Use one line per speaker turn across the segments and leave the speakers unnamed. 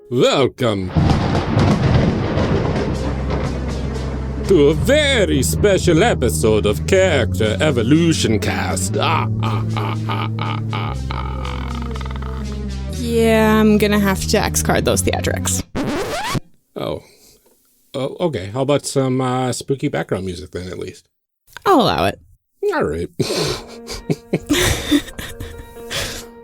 Welcome to a very special episode of Character Evolution Cast.
Yeah, I'm gonna have to X-card those theatrics.
Oh, okay. How about some spooky background music then, at least?
I'll allow it.
All right.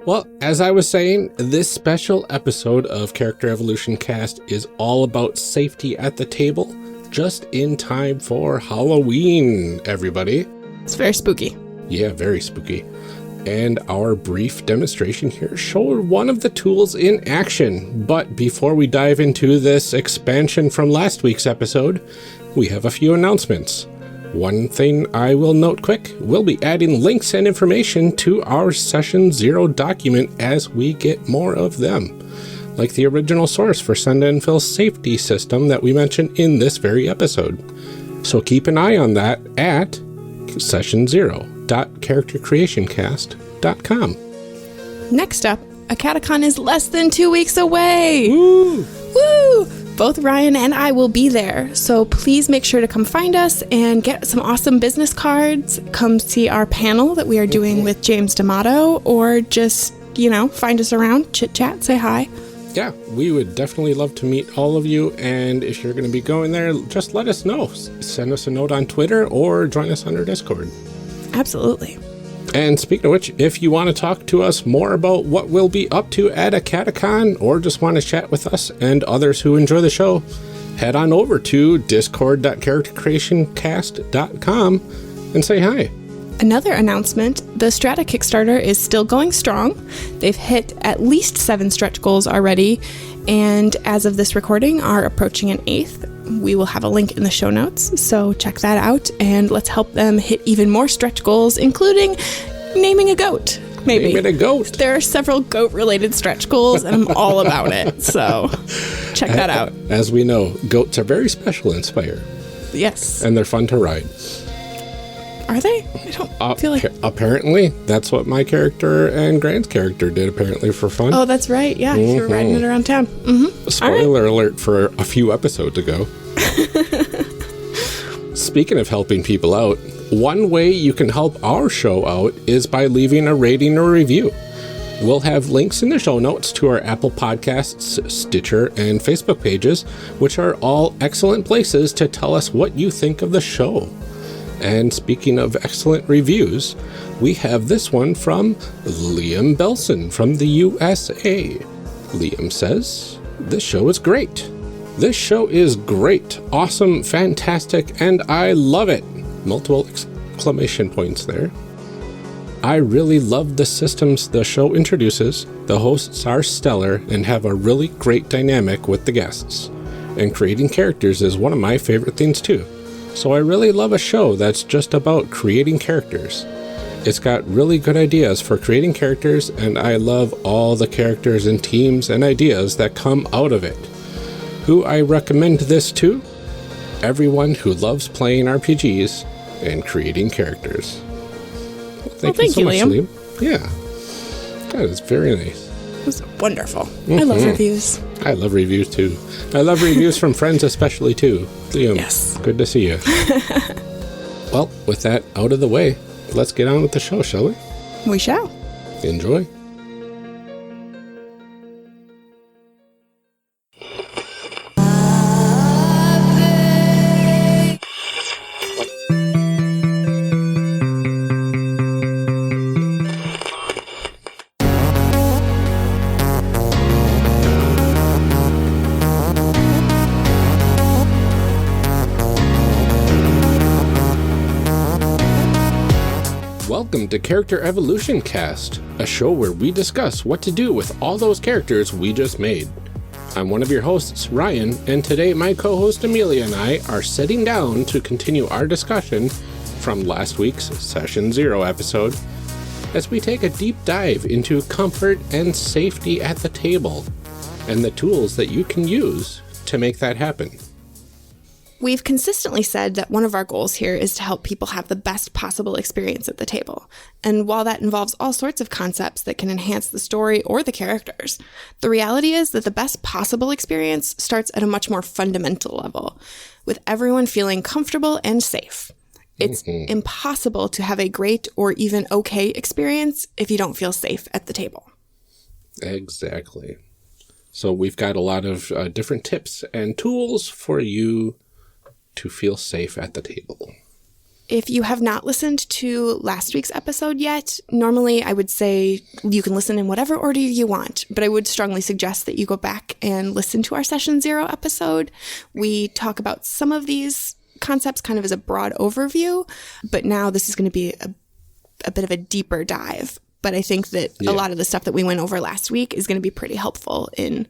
Well, as I was saying, this special episode of Character Evolution Cast is all about safety at the table, just in time for Halloween, everybody.
It's very spooky.
Yeah, very spooky. And our brief demonstration here showed one of the tools in action. But before we dive into this expansion from last week's episode, we have a few announcements. One thing I will note quick, we'll be adding links and information to our Session 0 document as we get more of them, like the original source for Senda and Phil's safety system that we mentioned in this very episode. So keep an eye on that at session0.charactercreationcast.com.
Next up, a catacon is less than 2 weeks away.
Woo!
Woo! Both Ryan and I will be there, so please make sure to come find us and get some awesome business cards. Come see our panel that we are doing with James D'Amato, or just, find us around, chit-chat, say hi.
Yeah, we would definitely love to meet all of you, and if you're going to be going there, just let us know. Send us a note on Twitter or join us on our Discord.
Absolutely.
And speaking of which, if you want to talk to us more about what we'll be up to at a catacon, or just want to chat with us and others who enjoy the show, head on over to discord.charactercreationcast.com and say hi.
Another announcement, the Strata Kickstarter is still going strong. They've hit at least 7 stretch goals already, and as of this recording, are approaching an 8th. We will have a link in the show notes, so check that out, and let's help them hit even more stretch goals, including naming a goat, maybe.
Naming a goat.
There are several goat-related stretch goals, and I'm all about it, so check that out.
As we know, goats are very special in Spire.
Yes.
And they're fun to ride.
Are they? I don't feel like...
Apparently, that's what my character and Grant's character did, apparently, for fun.
Oh, that's right. Yeah, you were riding it around town. Mm-hmm.
Spoiler alert for a few episodes ago. Speaking of helping people out, one way you can help our show out is by leaving a rating or review. We'll have links in the show notes to our Apple Podcasts, Stitcher, and Facebook pages, which are all excellent places to tell us what you think of the show. And speaking of excellent reviews, we have this one from Liam Belson from the USA. Liam says, "This show is great. This show is great, awesome, fantastic, and I love it." Multiple exclamation points there. "I really love the systems the show introduces. The hosts are stellar and have a really great dynamic with the guests. And creating characters is one of my favorite things too. So I really love a show that's just about creating characters. It's got really good ideas for creating characters, and I love all the characters and teams and ideas that come out of it. Who I recommend this to? Everyone who loves playing RPGs and creating characters." Well, thank you so much, Liam. Yeah, that is very nice.
It was wonderful. Mm-hmm. I love reviews.
I love reviews too. I love reviews from friends especially too. Liam,
yes.
Good to see you. Well, with that out of the way, let's get on with the show, shall we?
We shall.
Enjoy. Welcome to Character Evolution Cast, a show where we discuss what to do with all those characters we just made. I'm one of your hosts, Ryan, and today my co-host Amelia and I are sitting down to continue our discussion from last week's Session 0 episode, as we take a deep dive into comfort and safety at the table, and the tools that you can use to make that happen.
We've consistently said that one of our goals here is to help people have the best possible experience at the table. And while that involves all sorts of concepts that can enhance the story or the characters, the reality is that the best possible experience starts at a much more fundamental level, with everyone feeling comfortable and safe. It's impossible to have a great or even okay experience if you don't feel safe at the table.
Exactly. So we've got a lot of different tips and tools for you to feel safe at the table.
If you have not listened to last week's episode yet, normally I would say you can listen in whatever order you want, but I would strongly suggest that you go back and listen to our Session 0 episode. We talk about some of these concepts kind of as a broad overview, but now this is going to be a bit of a deeper dive. But I think that a lot of the stuff that we went over last week is going to be pretty helpful in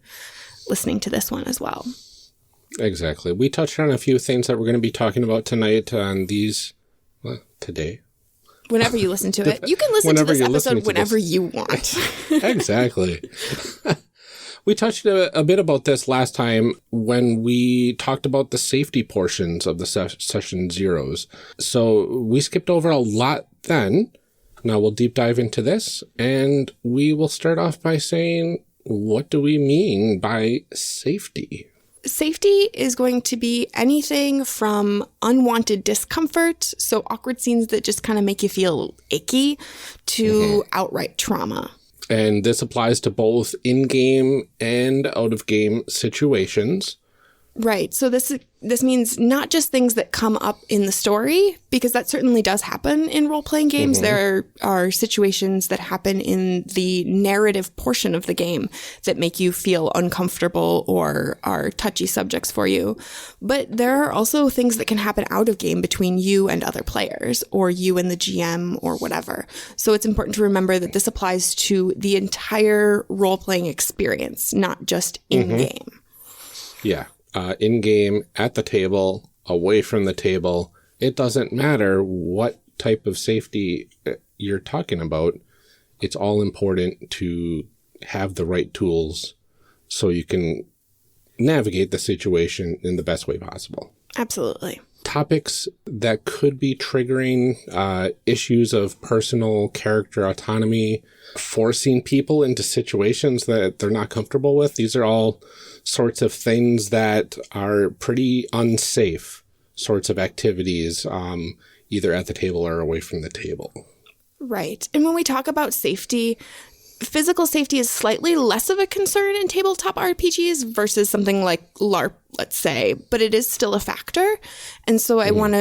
listening to this one as well.
Exactly. We touched on a few things that we're going to be talking about tonight on these, today.
Whenever you listen to it. You can listen to this episode whenever you want.
Exactly. We touched a bit about this last time when we talked about the safety portions of the Session Zeros. So we skipped over a lot then. Now we'll deep dive into this, and we will start off by saying, what do we mean by safety?
Safety is going to be anything from unwanted discomfort, so awkward scenes that just kind of make you feel icky, to outright trauma.
And this applies to both in-game and out-of-game situations.
Right. So this means not just things that come up in the story, because that certainly does happen in role-playing games. There are situations that happen in the narrative portion of the game that make you feel uncomfortable or are touchy subjects for you. But there are also things that can happen out of game between you and other players, or you and the GM, or whatever. So it's important to remember that this applies to the entire role-playing experience, not just in-game.
Yeah. In-game, at the table, away from the table. It doesn't matter what type of safety you're talking about. It's all important to have the right tools so you can navigate the situation in the best way possible.
Absolutely.
Topics that could be triggering issues of personal character autonomy, forcing people into situations that they're not comfortable with. These are all sorts of things that are pretty unsafe sorts of activities, either at the table or away from the table.
Right. And when we talk about safety, physical safety is slightly less of a concern in tabletop RPGs versus something like LARP, let's say, but it is still a factor. And so I want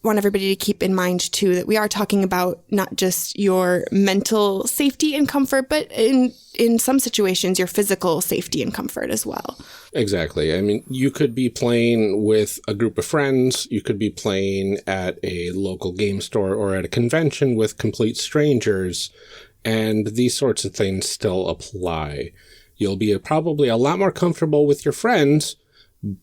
everybody to keep in mind, too, that we are talking about not just your mental safety and comfort, but in some situations, your physical safety and comfort as well.
Exactly. I mean, you could be playing with a group of friends. You could be playing at a local game store or at a convention with complete strangers. And these sorts of things still apply. You'll be probably a lot more comfortable with your friends,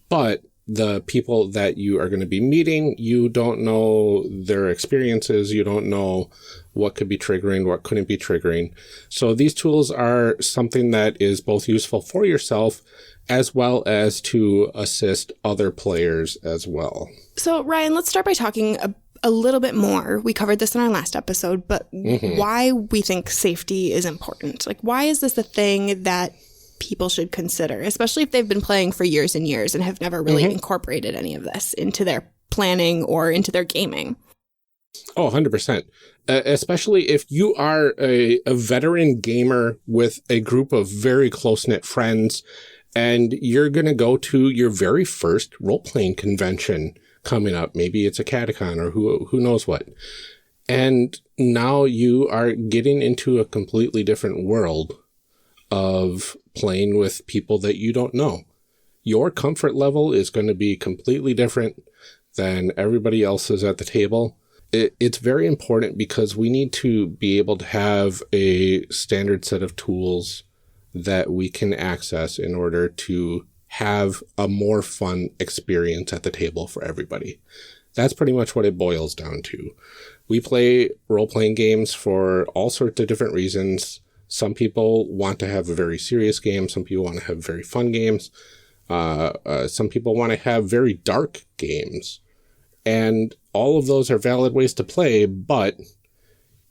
but the people that you are going to be meeting, you don't know their experiences. You don't know what could be triggering, what couldn't be triggering. So these tools are something that is both useful for yourself as well as to assist other players as well.
So, Ryan, let's start by talking a little bit more. We covered this in our last episode, but why we think safety is important. Like, why is this a thing that people should consider, especially if they've been playing for years and years and have never really incorporated any of this into their planning or into their gaming?
Oh, 100%. Especially if you are a veteran gamer with a group of very close-knit friends and you're going to go to your very first role-playing convention coming up. Maybe it's a catacon or who knows what. And now you are getting into a completely different world of playing with people that you don't know. Your comfort level is going to be completely different than everybody else's at the table. It's very important because we need to be able to have a standard set of tools that we can access in order to have a more fun experience at the table for everybody. That's pretty much what it boils down to. We play role-playing games for all sorts of different reasons. Some people want to have a very serious game. Some people want to have very fun games. Some people want to have very dark games. And all of those are valid ways to play, but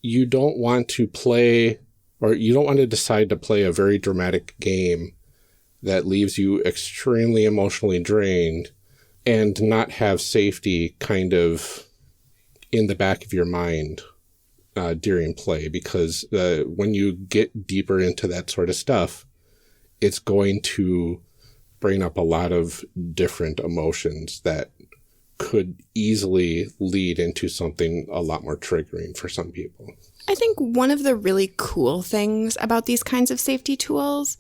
you don't want to play, or you don't want to decide to play a very dramatic game that leaves you extremely emotionally drained and not have safety kind of in the back of your mind during play, because when you get deeper into that sort of stuff, it's going to bring up a lot of different emotions that could easily lead into something a lot more triggering for some people.
I think one of the really cool things about these kinds of safety tools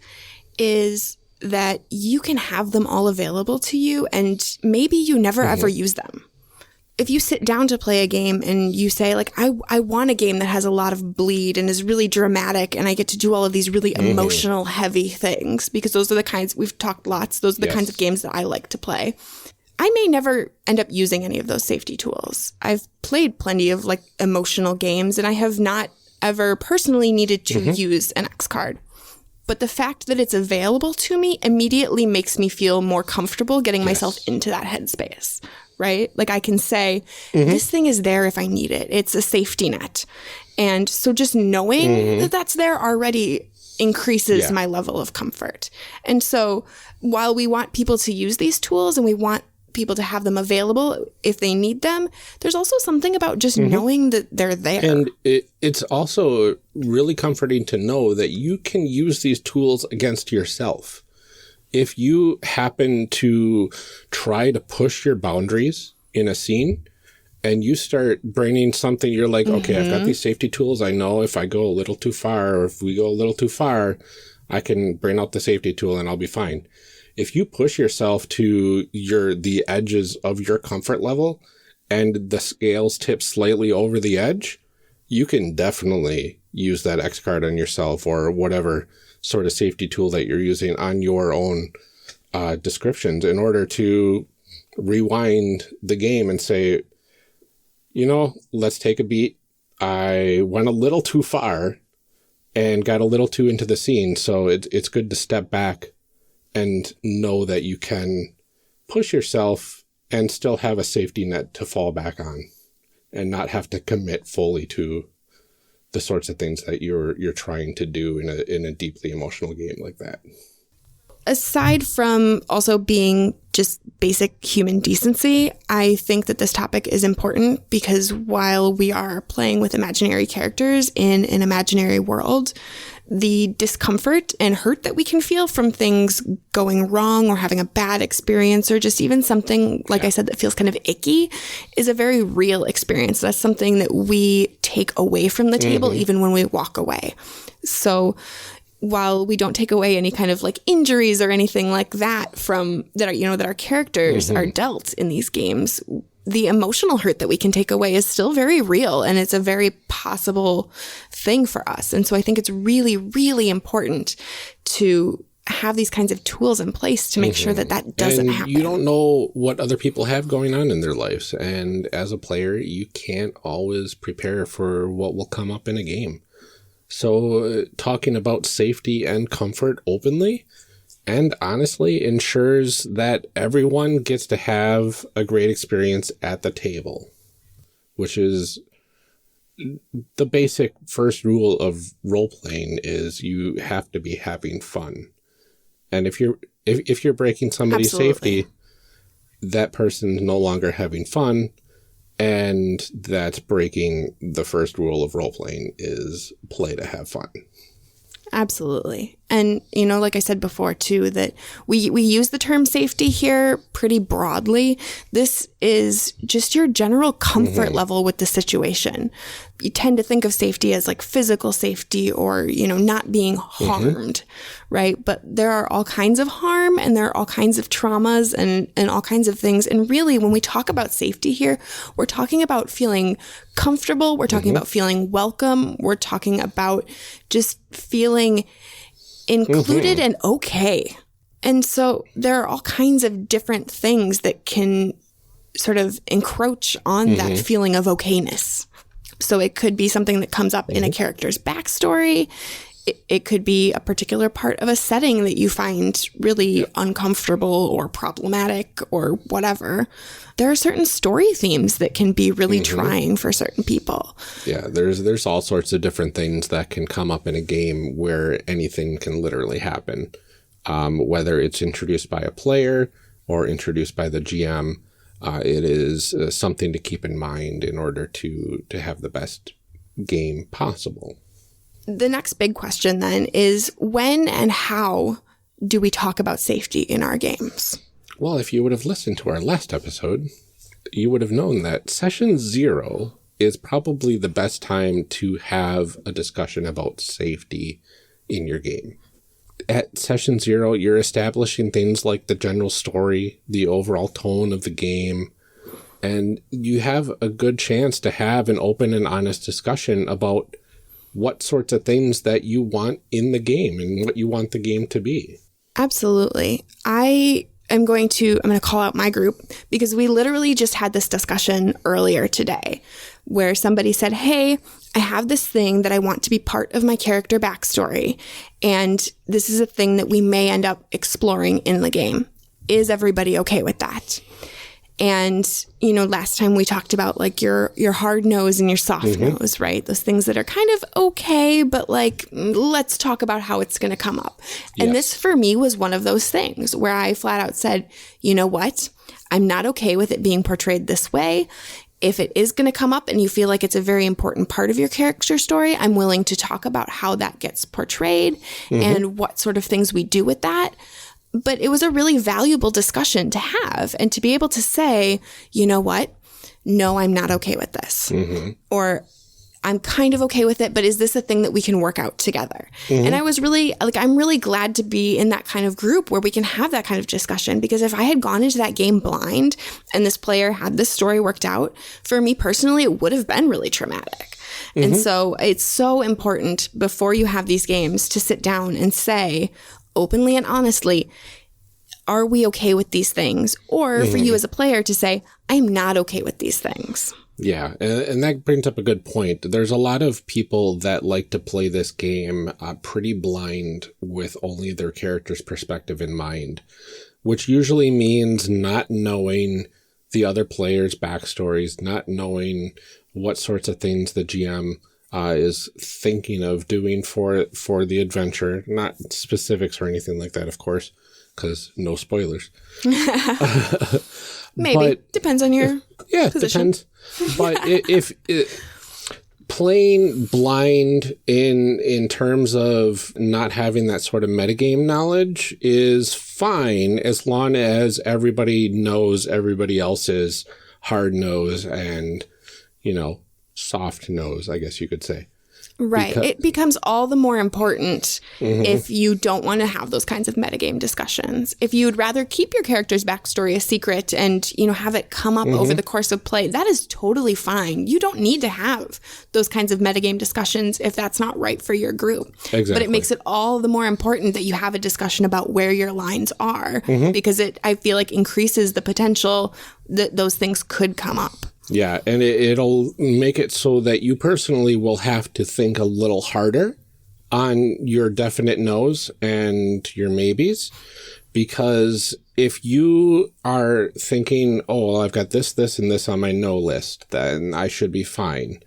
is that you can have them all available to you, and maybe you never ever use them. If you sit down to play a game and you say, like, I want a game that has a lot of bleed and is really dramatic, and I get to do all of these really emotional, heavy things, because those are the kinds, we've talked lots, those are the kinds of games that I like to play. I may never end up using any of those safety tools. I've played plenty of like emotional games, and I have not ever personally needed to use an X card. But the fact that it's available to me immediately makes me feel more comfortable getting myself into that headspace, right? Like I can say, this thing is there if I need it. It's a safety net. And so just knowing that that's there already increases my level of comfort. And so while we want people to use these tools and we want people to have them available if they need them, there's also something about just knowing that they're there.
And it's also really comforting to know that you can use these tools against yourself. If you happen to try to push your boundaries in a scene and you start bringing something, you're like, okay, I've got these safety tools. I know if I go a little too far, or if we go a little too far, I can bring out the safety tool and I'll be fine. If you push yourself to the edges of your comfort level and the scales tip slightly over the edge, you can definitely use that X card on yourself or whatever sort of safety tool that you're using on your own descriptions in order to rewind the game and say, let's take a beat. I went a little too far and got a little too into the scene, so it's good to step back and know that you can push yourself and still have a safety net to fall back on and not have to commit fully to the sorts of things that you're trying to do in a deeply emotional game like that.
Aside from also being just basic human decency, I think that this topic is important because while we are playing with imaginary characters in an imaginary world, the discomfort and hurt that we can feel from things going wrong or having a bad experience or just even something, like I said, that feels kind of icky is a very real experience. That's something that we take away from the table even when we walk away. So while we don't take away any kind of like injuries or anything like that from that are, that our characters are dealt in these games, the emotional hurt that we can take away is still very real, and it's a very possible thing for us. And so I think it's really, really important to have these kinds of tools in place to make sure that doesn't happen.
You don't know what other people have going on in their lives. And as a player, you can't always prepare for what will come up in a game. So talking about safety and comfort openly and honestly ensures that everyone gets to have a great experience at the table, which is the basic first rule of role-playing is you have to be having fun. And if you're breaking somebody's safety, that person's no longer having fun. And that's breaking the first rule of role-playing is play to have fun.
Absolutely. And, like I said before, too, that we use the term safety here pretty broadly. This is just your general comfort level with the situation. You tend to think of safety as like physical safety or, not being harmed, right? But there are all kinds of harm and there are all kinds of traumas and all kinds of things. And really, when we talk about safety here, we're talking about feeling comfortable. We're talking about feeling welcome. We're talking about just feeling included and okay. And so there are all kinds of different things that can sort of encroach on that feeling of okayness. So it could be something that comes up in a character's backstory. It could be a particular part of a setting that you find really uncomfortable or problematic or whatever. There are certain story themes that can be really trying for certain people.
Yeah, there's all sorts of different things that can come up in a game where anything can literally happen. Whether it's introduced by a player or introduced by the GM, it is something to keep in mind in order to have the best game possible.
The next big question then is, when and how do we talk about safety in our games?
Well, if you would have listened to our last episode, you would have known that session 0 is probably the best time to have a discussion about safety in your game. At session 0, you're establishing things like the general story, the overall tone of the game, and you have a good chance to have an open and honest discussion about what sorts of things that you want in the game and what you want the game to be.
Absolutely. I'm going to call out my group because we literally just had this discussion earlier today where somebody said, hey, I have this thing that I want to be part of my character backstory. And this is a thing that we may end up exploring in the game. Is everybody okay with that? And, last time we talked about like your hard nose and your soft nose, right? Those things that are kind of okay, but like, let's talk about how it's going to come up. And this for me was one of those things where I flat out said, you know what? I'm not okay with it being portrayed this way. If it is going to come up and you feel like it's a very important part of your character story, I'm willing to talk about how that gets portrayed and what sort of things we do with that. But it was a really valuable discussion to have and to be able to say, you know what? No, I'm not okay with this. Or I'm kind of okay with it, but is this a thing that we can work out together? And I was really I'm really glad to be in that kind of group where we can have that kind of discussion, because if I had gone into that game blind and this player had this story worked out, for me personally, it would have been really traumatic. And so it's so important before you have these games to sit down and say, openly and honestly, are we okay with these things? Or for you as a player to say, I'm not okay with these things.
Yeah, and that brings up a good point. There's a lot of people that like to play this game pretty blind with only their character's perspective in mind, which usually means not knowing the other players' backstories, not knowing what sorts of things the GM is thinking of doing for the adventure. Not specifics or anything like that, of course, because no spoilers.
Maybe. But, depends on your position.
Depends. But if playing blind in terms of not having that sort of metagame knowledge is fine, as long as everybody knows everybody else's hard nose and, soft nose, I guess you could say.
Right. It becomes all the more important if you don't want to have those kinds of metagame discussions. If you would rather keep your character's backstory a secret and, have it come up over the course of play, that is totally fine. You don't need to have those kinds of metagame discussions if that's not right for your group.
Exactly.
But it makes it all the more important that you have a discussion about where your lines are, because it, I feel like, increases the potential that those things could come up.
Yeah, and it'll make it so that you personally will have to think a little harder on your definite no's and your maybes, because if you are thinking, oh, well, I've got this, this, and this on my no list, then I should be fine,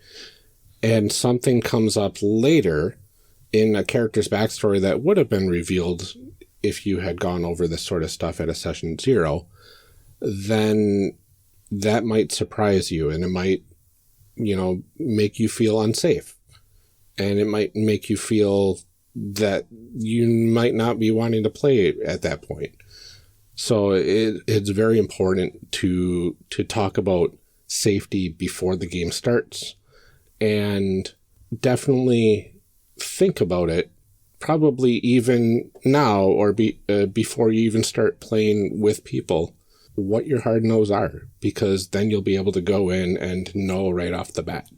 and something comes up later in a character's backstory that would have been revealed if you had gone over this sort of stuff at a session 0, then that might surprise you, and it might, make you feel unsafe. And it might make you feel that you might not be wanting to play at that point. So it's very important to talk about safety before the game starts, and definitely think about it, probably even now or before you even start playing with people, what your hard no's are, because then you'll be able to go in and know right off the bat.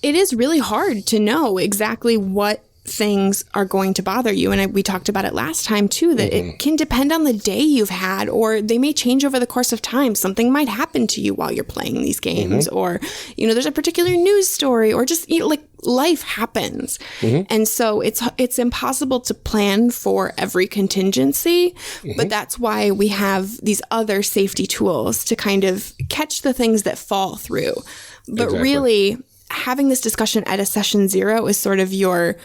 It is really hard to know exactly what things are going to bother you. And we talked about it last time too, that it can depend on the day you've had, or they may change over the course of time. Something might happen to you while you're playing these games, or, there's a particular news story, or just, like life happens. And so it's impossible to plan for every contingency, but that's why we have these other safety tools to kind of catch the things that fall through. But really, having this discussion at a session 0 is sort of the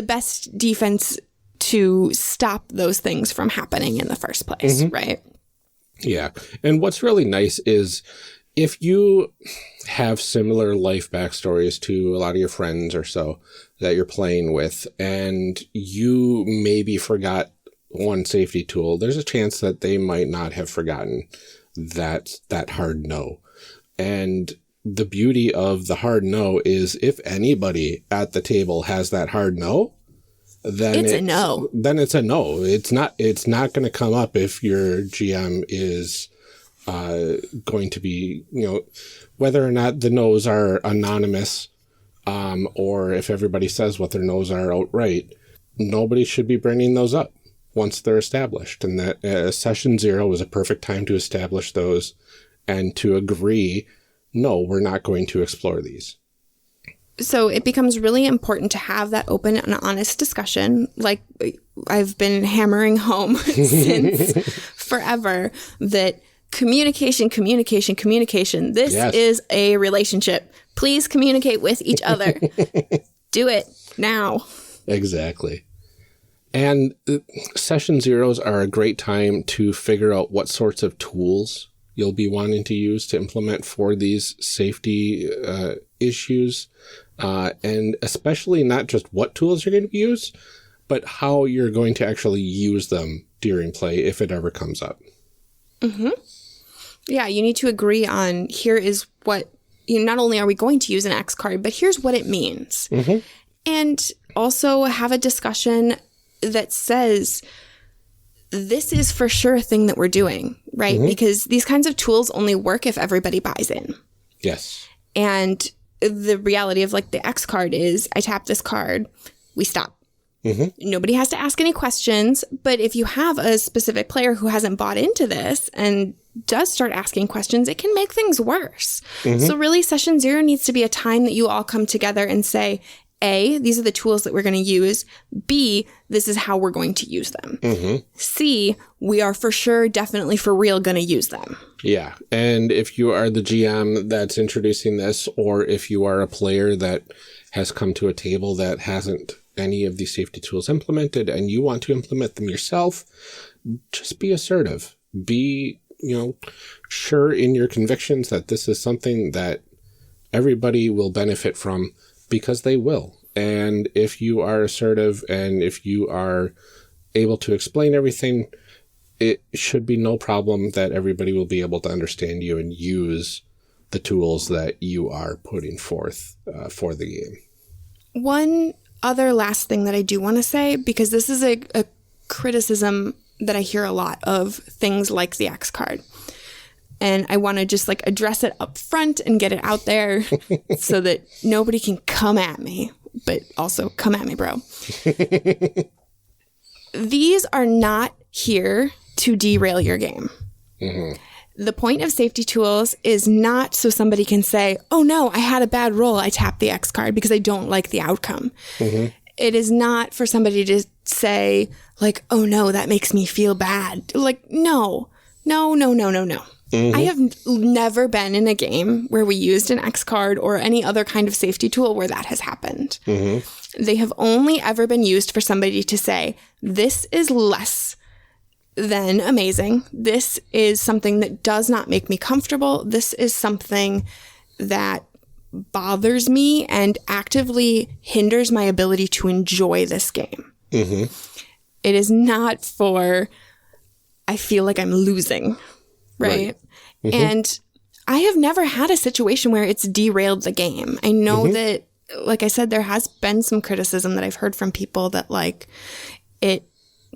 best defense to stop those things from happening in the first place, right?
Yeah. And what's really nice is if you have similar life backstories to a lot of your friends or so that you're playing with, and you maybe forgot one safety tool, there's a chance that they might not have forgotten that hard no. And the beauty of the hard no is if anybody at the table has that hard no, then it's a no. Then it's a no. It's not going to come up if your GM is going to be, whether or not the no's are anonymous, or if everybody says what their no's are outright, nobody should be bringing those up once they're established. And that session 0 is a perfect time to establish those and to agree, no, we're not going to explore these.
So it becomes really important to have that open and honest discussion, like I've been hammering home since forever, that communication. This is a relationship. Please communicate with each other. Do it now.
Exactly. And session 0s are a great time to figure out what sorts of tools you'll be wanting to use to implement for these safety issues. And especially not just what tools you're going to use, but how you're going to actually use them during play if it ever comes up.
Yeah, you need to agree on, here is what, not only are we going to use an X card, but here's what it means. And also have a discussion that says, this is for sure a thing that we're doing, right? Because these kinds of tools only work if everybody buys in.
Yes.
And the reality of like the X card is, I tap this card, we stop. Nobody has to ask any questions. But if you have a specific player who hasn't bought into this and does start asking questions, it can make things worse. So really, session 0 needs to be a time that you all come together and say, A, these are the tools that we're going to use. B, this is how we're going to use them. C, we are for sure, definitely for real going to use them.
Yeah. And if you are the GM that's introducing this, or if you are a player that has come to a table that hasn't any of these safety tools implemented and you want to implement them yourself, just be assertive. Be, sure in your convictions that this is something that everybody will benefit from, because they will. And if you are assertive and if you are able to explain everything, it should be no problem that everybody will be able to understand you and use the tools that you are putting forth for the game.
One other last thing that I do want to say, because this is a criticism that I hear a lot of things like the X card. And I want to just like address it up front and get it out there so that nobody can come at me, but also come at me, bro. These are not here to derail your game. The point of safety tools is not so somebody can say, oh no, I had a bad roll, I tapped the X card because I don't like the outcome. It is not for somebody to say like, oh no, that makes me feel bad. Like, no. I have never been in a game where we used an X card or any other kind of safety tool where that has happened. They have only ever been used for somebody to say, this is less than amazing. This is something that does not make me comfortable. This is something that bothers me and actively hinders my ability to enjoy this game. It is not for, I feel like I'm losing, right? And I have never had a situation where it's derailed the game. I know that, like I said, there has been some criticism that I've heard from people that like it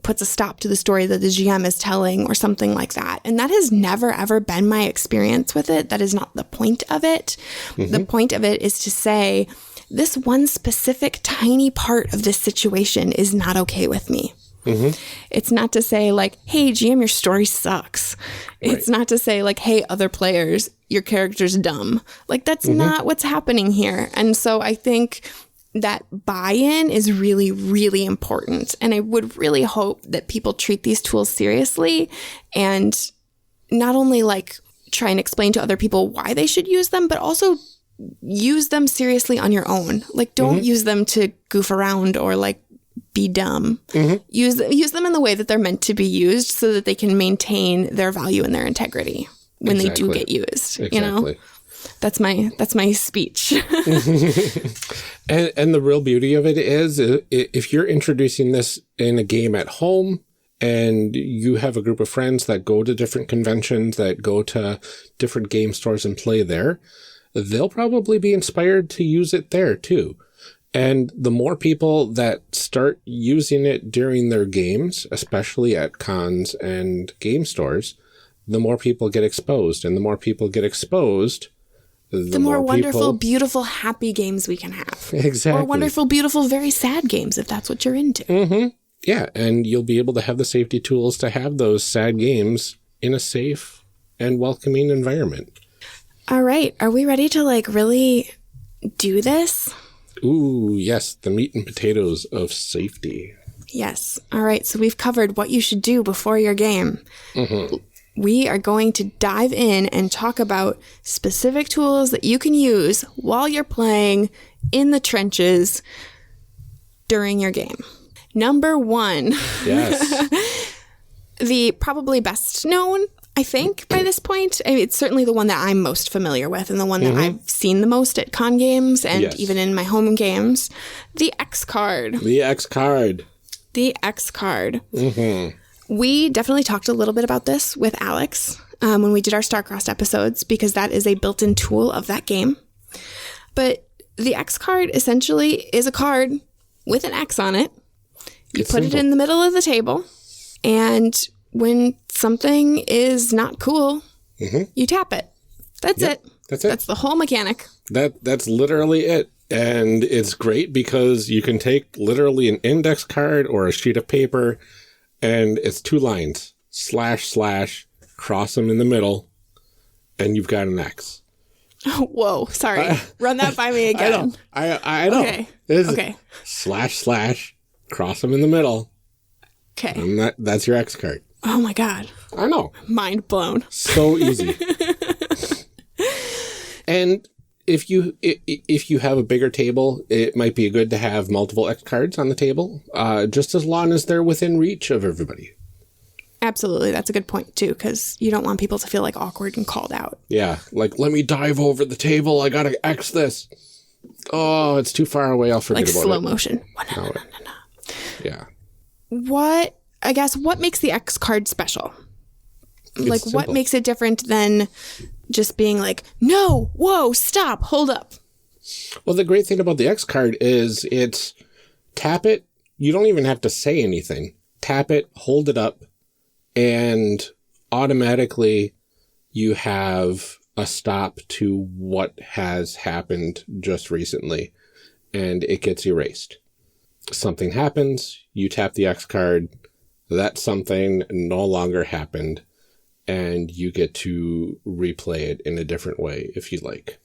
puts a stop to the story that the GM is telling or something like that. And that has never, ever been my experience with it. That is not the point of it. The point of it is to say, this one specific tiny part of this situation is not okay with me. It's not to say like, hey, GM, your story sucks. It's not to say like, hey, other players, your character's dumb. Like, that's not what's happening here. And so I think that buy-in is really, really important. And I would really hope that people treat these tools seriously and not only like try and explain to other people why they should use them, but also use them seriously on your own. Like, don't use them to goof around or like be dumb. Use them in the way that they're meant to be used so that they can maintain their value and their integrity when they do get used. You know, that's my speech.
And the real beauty of it is if you're introducing this in a game at home and you have a group of friends that go to different conventions, that go to different game stores and play there, they'll probably be inspired to use it there too. And the more people that start using it during their games, especially at cons and game stores, the more people get exposed. And the more people get exposed, the more wonderful,
beautiful, happy games we can have.
Exactly.
Or wonderful, beautiful, very sad games, if that's what you're into.
Yeah, and you'll be able to have the safety tools to have those sad games in a safe and welcoming environment.
All right. Are we ready to like really do this?
Ooh, yes, the meat and potatoes of safety.
Yes. All right. So we've covered what you should do before your game. We are going to dive in and talk about specific tools that you can use while you're playing in the trenches during your game. Number one.
Yes.
The probably best known, I think, by this point. I mean, it's certainly the one that I'm most familiar with and the one that I've seen the most at con games and even in my home games. The X card.
The X card.
The X card. We definitely talked a little bit about this with Alex when we did our Starcrossed episodes because that is a built-in tool of that game. But the X card essentially is a card with an X on it. You put it in the middle of the table, and when something is not cool, you tap it. That's it.
That's it.
That's the whole mechanic.
That's literally it. And it's great because you can take literally an index card or a sheet of paper, and it's 2 lines, / cross them in the middle, and you've got an X.
Oh, whoa. Sorry. Run that by me again.
I know.
Okay.
/ cross them in the middle.
Okay.
And that's your X card.
Oh my God.
I know.
Mind blown.
So easy. And if you have a bigger table, it might be good to have multiple X cards on the table, just as long as they're within reach of everybody.
Absolutely. That's a good point, too, because you don't want people to feel like awkward and called out.
Yeah. Like, let me dive over the table. I got to X this. Oh, it's too far away. I'll forget about it.
Like slow motion. No.
Yeah.
What makes the X card special? Like,
simple.
what makes it different than just being like, no, whoa, stop, hold up?
Well, the great thing about the X card is it's tap it. You don't even have to say anything. Tap it, hold it up, and automatically you have a stop to what has happened just recently, and it gets erased. Something happens, you tap the X card, that something no longer happened, and you get to replay it in a different way if you like.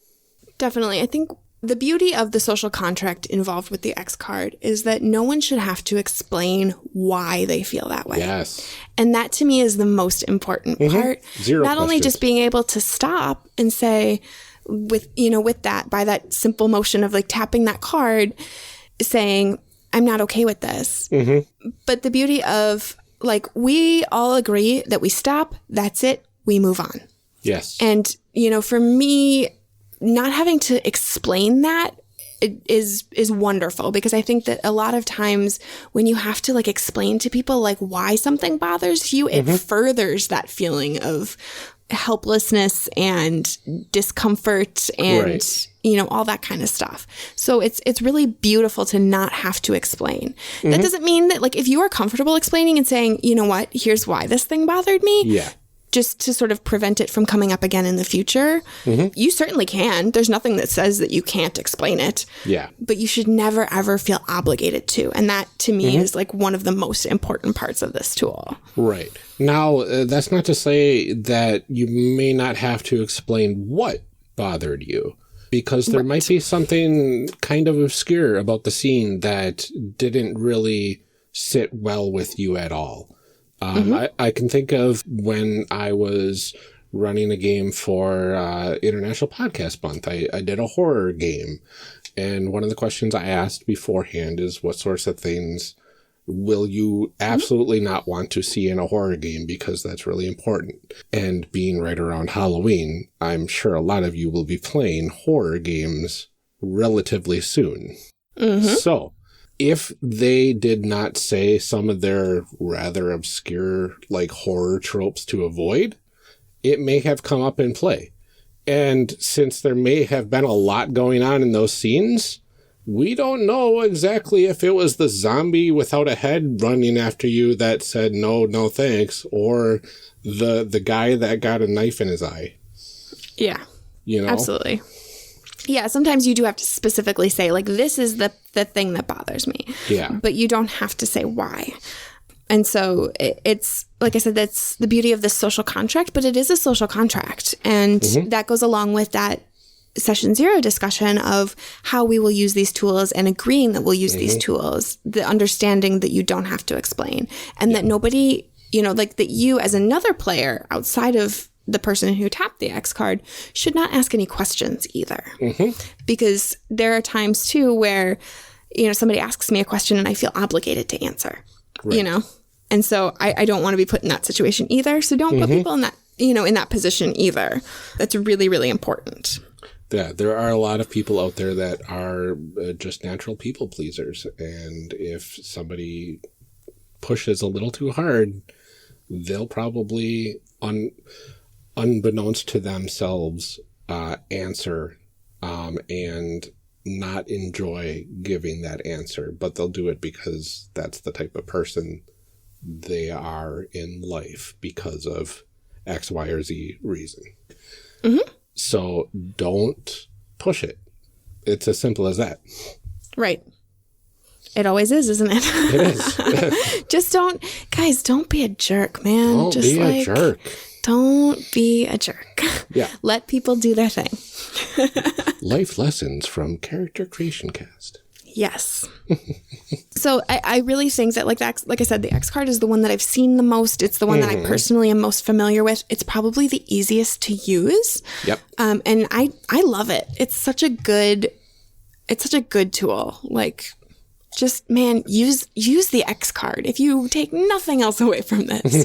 Definitely. I think the beauty of the social contract involved with the X card is that no one should have to explain why they feel that way.
Yes.
And that to me is the most important part.
Zero
Not only just being able to stop and say with that, by that simple motion of like tapping that card, saying, I'm not okay with this. But the beauty of like, we all agree that we stop, that's it, we move on.
Yes.
And, for me, not having to explain that is wonderful, because I think that a lot of times when you have to like explain to people like why something bothers you, it furthers that feeling of helplessness and discomfort and all that kind of stuff. So it's really beautiful to not have to explain. That doesn't mean that like if you are comfortable explaining and saying, you know what, here's why this thing bothered me.
Yeah.
just to sort of prevent it from coming up again in the future, you certainly can. There's nothing that says that you can't explain it.
Yeah.
But you should never, ever feel obligated to. And that, to me, is like one of the most important parts of this tool.
Right. Now, that's not to say that you may not have to explain what bothered you, because there might be something kind of obscure about the scene that didn't really sit well with you at all. I can think of when I was running a game for International Podcast Month. I did a horror game, and one of the questions I asked beforehand is, what sorts of things will you absolutely not want to see in a horror game, because that's really important. And being right around Halloween, I'm sure a lot of you will be playing horror games relatively soon. So if they did not say some of their rather obscure, like, horror tropes to avoid, it may have come up in play. And since there may have been a lot going on in those scenes, we don't know exactly if it was the zombie without a head running after you that said, no thanks, or the guy that got a knife in his eye.
Yeah.
You know?
Absolutely. Yeah, sometimes you do have to specifically say, like, this is the thing that bothers me.
Yeah.
But you don't have to say why. And so it's, like I said, that's the beauty of this social contract, but it is a social contract. And that goes along with that session 0 discussion of how we will use these tools and agreeing that we'll use these tools, the understanding that you don't have to explain, and that nobody, you know, like, that you as another player outside of the person who tapped the X card should not ask any questions either. Because there are times too where, you know, somebody asks me a question and I feel obligated to answer, you know? And so I don't want to be put in that situation either. So don't put people in that, you know, in that position either. That's really, really important.
Yeah, there are a lot of people out there that are just natural people pleasers. And if somebody pushes a little too hard, they'll probably, unbeknownst to themselves, answer and not enjoy giving that answer. But they'll do it because that's the type of person they are in life because of X, Y, or Z reason. So don't push it. It's as simple as that. Right.
It always is, isn't it?
It is.
Just don't be a jerk, man.
Don't be a jerk.
Don't be a jerk.
Yeah.
Let people do their thing.
Life lessons from Character Creation Cast.
Yes. So I really think that, like I said, the X card is the one that I've seen the most. It's the one that I personally am most familiar with. It's probably the easiest to use.
Yep.
And I love it. It's such a good tool. Like, just, man, use the X card. If you take nothing else away from this,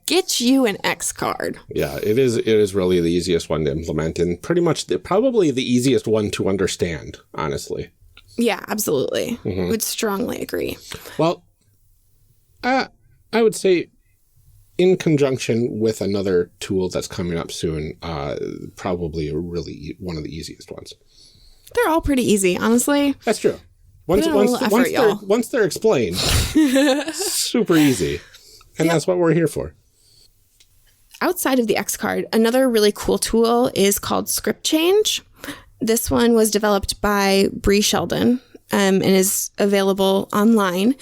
get you an X card.
Yeah, it is really the easiest one to implement, and pretty much probably the easiest one to understand, honestly.
Yeah, absolutely. Would strongly agree.
Well, I would say in conjunction with another tool that's coming up soon, probably one of the easiest ones.
They're all pretty easy, honestly.
That's true. Once they're explained, super easy. And that's what we're here for.
Outside of the X card, another really cool tool is called Script Change. This one was developed by Brie Sheldon and is available online.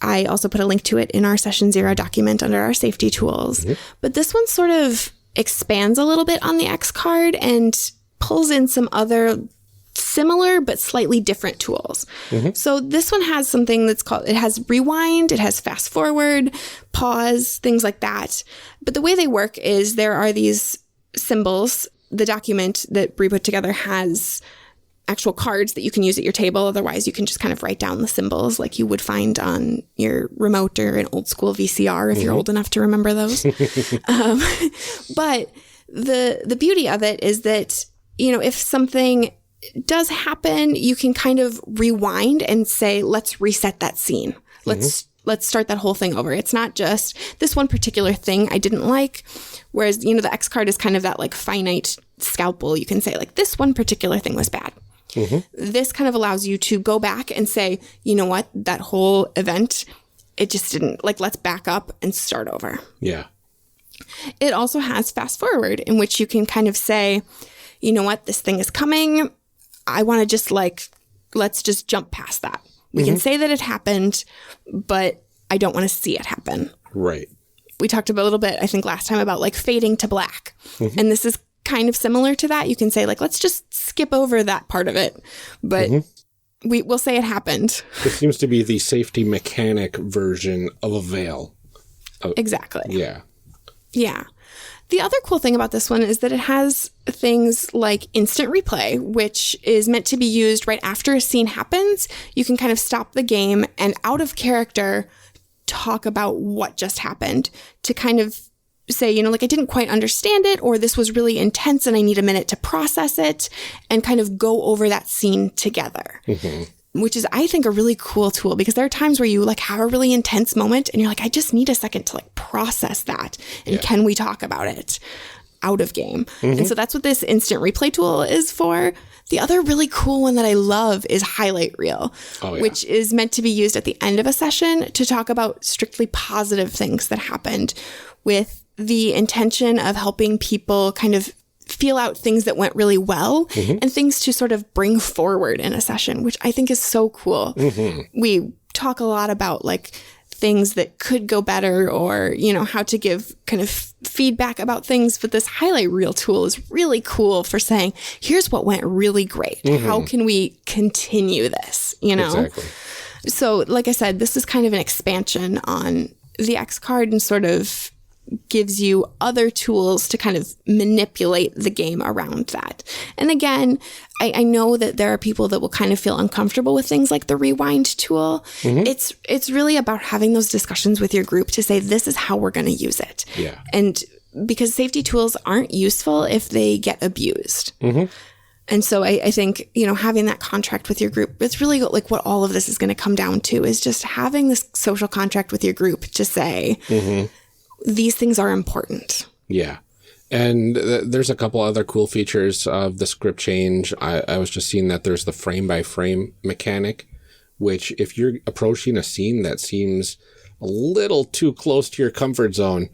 I also put a link to it in our Session 0 document under our safety tools. But this one sort of expands a little bit on the X card and pulls in some other similar but slightly different tools. So this one has something that's it has rewind, it has fast forward, pause, things like that. But the way they work is there are these symbols. The document that Brie put together has actual cards that you can use at your table. Otherwise, you can just kind of write down the symbols like you would find on your remote or an old school VCR if you're old enough to remember those. But the beauty of it is that, you know, if something does happen, you can kind of rewind and say, let's reset that scene. Let's start that whole thing over. It's not just this one particular thing I didn't like. Whereas, you know, the X card is kind of that like finite scalpel. You can say like this one particular thing was bad. This kind of allows you to go back and say, you know what, that whole event, it just didn't, like, let's back up and start over.
Yeah.
It also has fast forward, in which you can kind of say, you know what, this thing is coming. I want to just let's just jump past that. We can say that it happened, but I don't want to see it happen.
Right.
We talked a little bit, I think, last time about like fading to black. And this is kind of similar to that. You can say like, let's just skip over that part of it. But we'll say it happened.
It seems to be the safety mechanic version of a veil.
Exactly.
Yeah.
Yeah. The other cool thing about this one is that it has things like instant replay, which is meant to be used right after a scene happens. You can kind of stop the game and out of character talk about what just happened to kind of say, you know, like I didn't quite understand it, or this was really intense and I need a minute to process it, and kind of go over that scene together. Which is, I think, a really cool tool, because there are times where you like have a really intense moment and you're like, I just need a second to like process that. And can we talk about it out of game? And so that's what this instant replay tool is for. The other really cool one that I love is highlight reel, which is meant to be used at the end of a session to talk about strictly positive things that happened, with the intention of helping people kind of feel out things that went really well and things to sort of bring forward in a session, which I think is so cool. We talk a lot about like things that could go better, or, you know, how to give kind of feedback about things. But this highlight reel tool is really cool for saying, here's what went really great. How can we continue this, you know?
Exactly.
So like I said, this is kind of an expansion on the X card and sort of gives you other tools to kind of manipulate the game around that. And again, I know that there are people that will kind of feel uncomfortable with things like the rewind tool. It's really about having those discussions with your group to say, this is how we're going to use it.
Yeah.
And because safety tools aren't useful if they get abused. And so I think, you know, having that contract with your group, it's really like what all of this is going to come down to, is just having this social contract with your group to say, these things are important. Yeah.
And there's a couple other cool features of the script change. I was just seeing that there's the frame by frame mechanic, which if you're approaching a scene that seems a little too close to your comfort zone,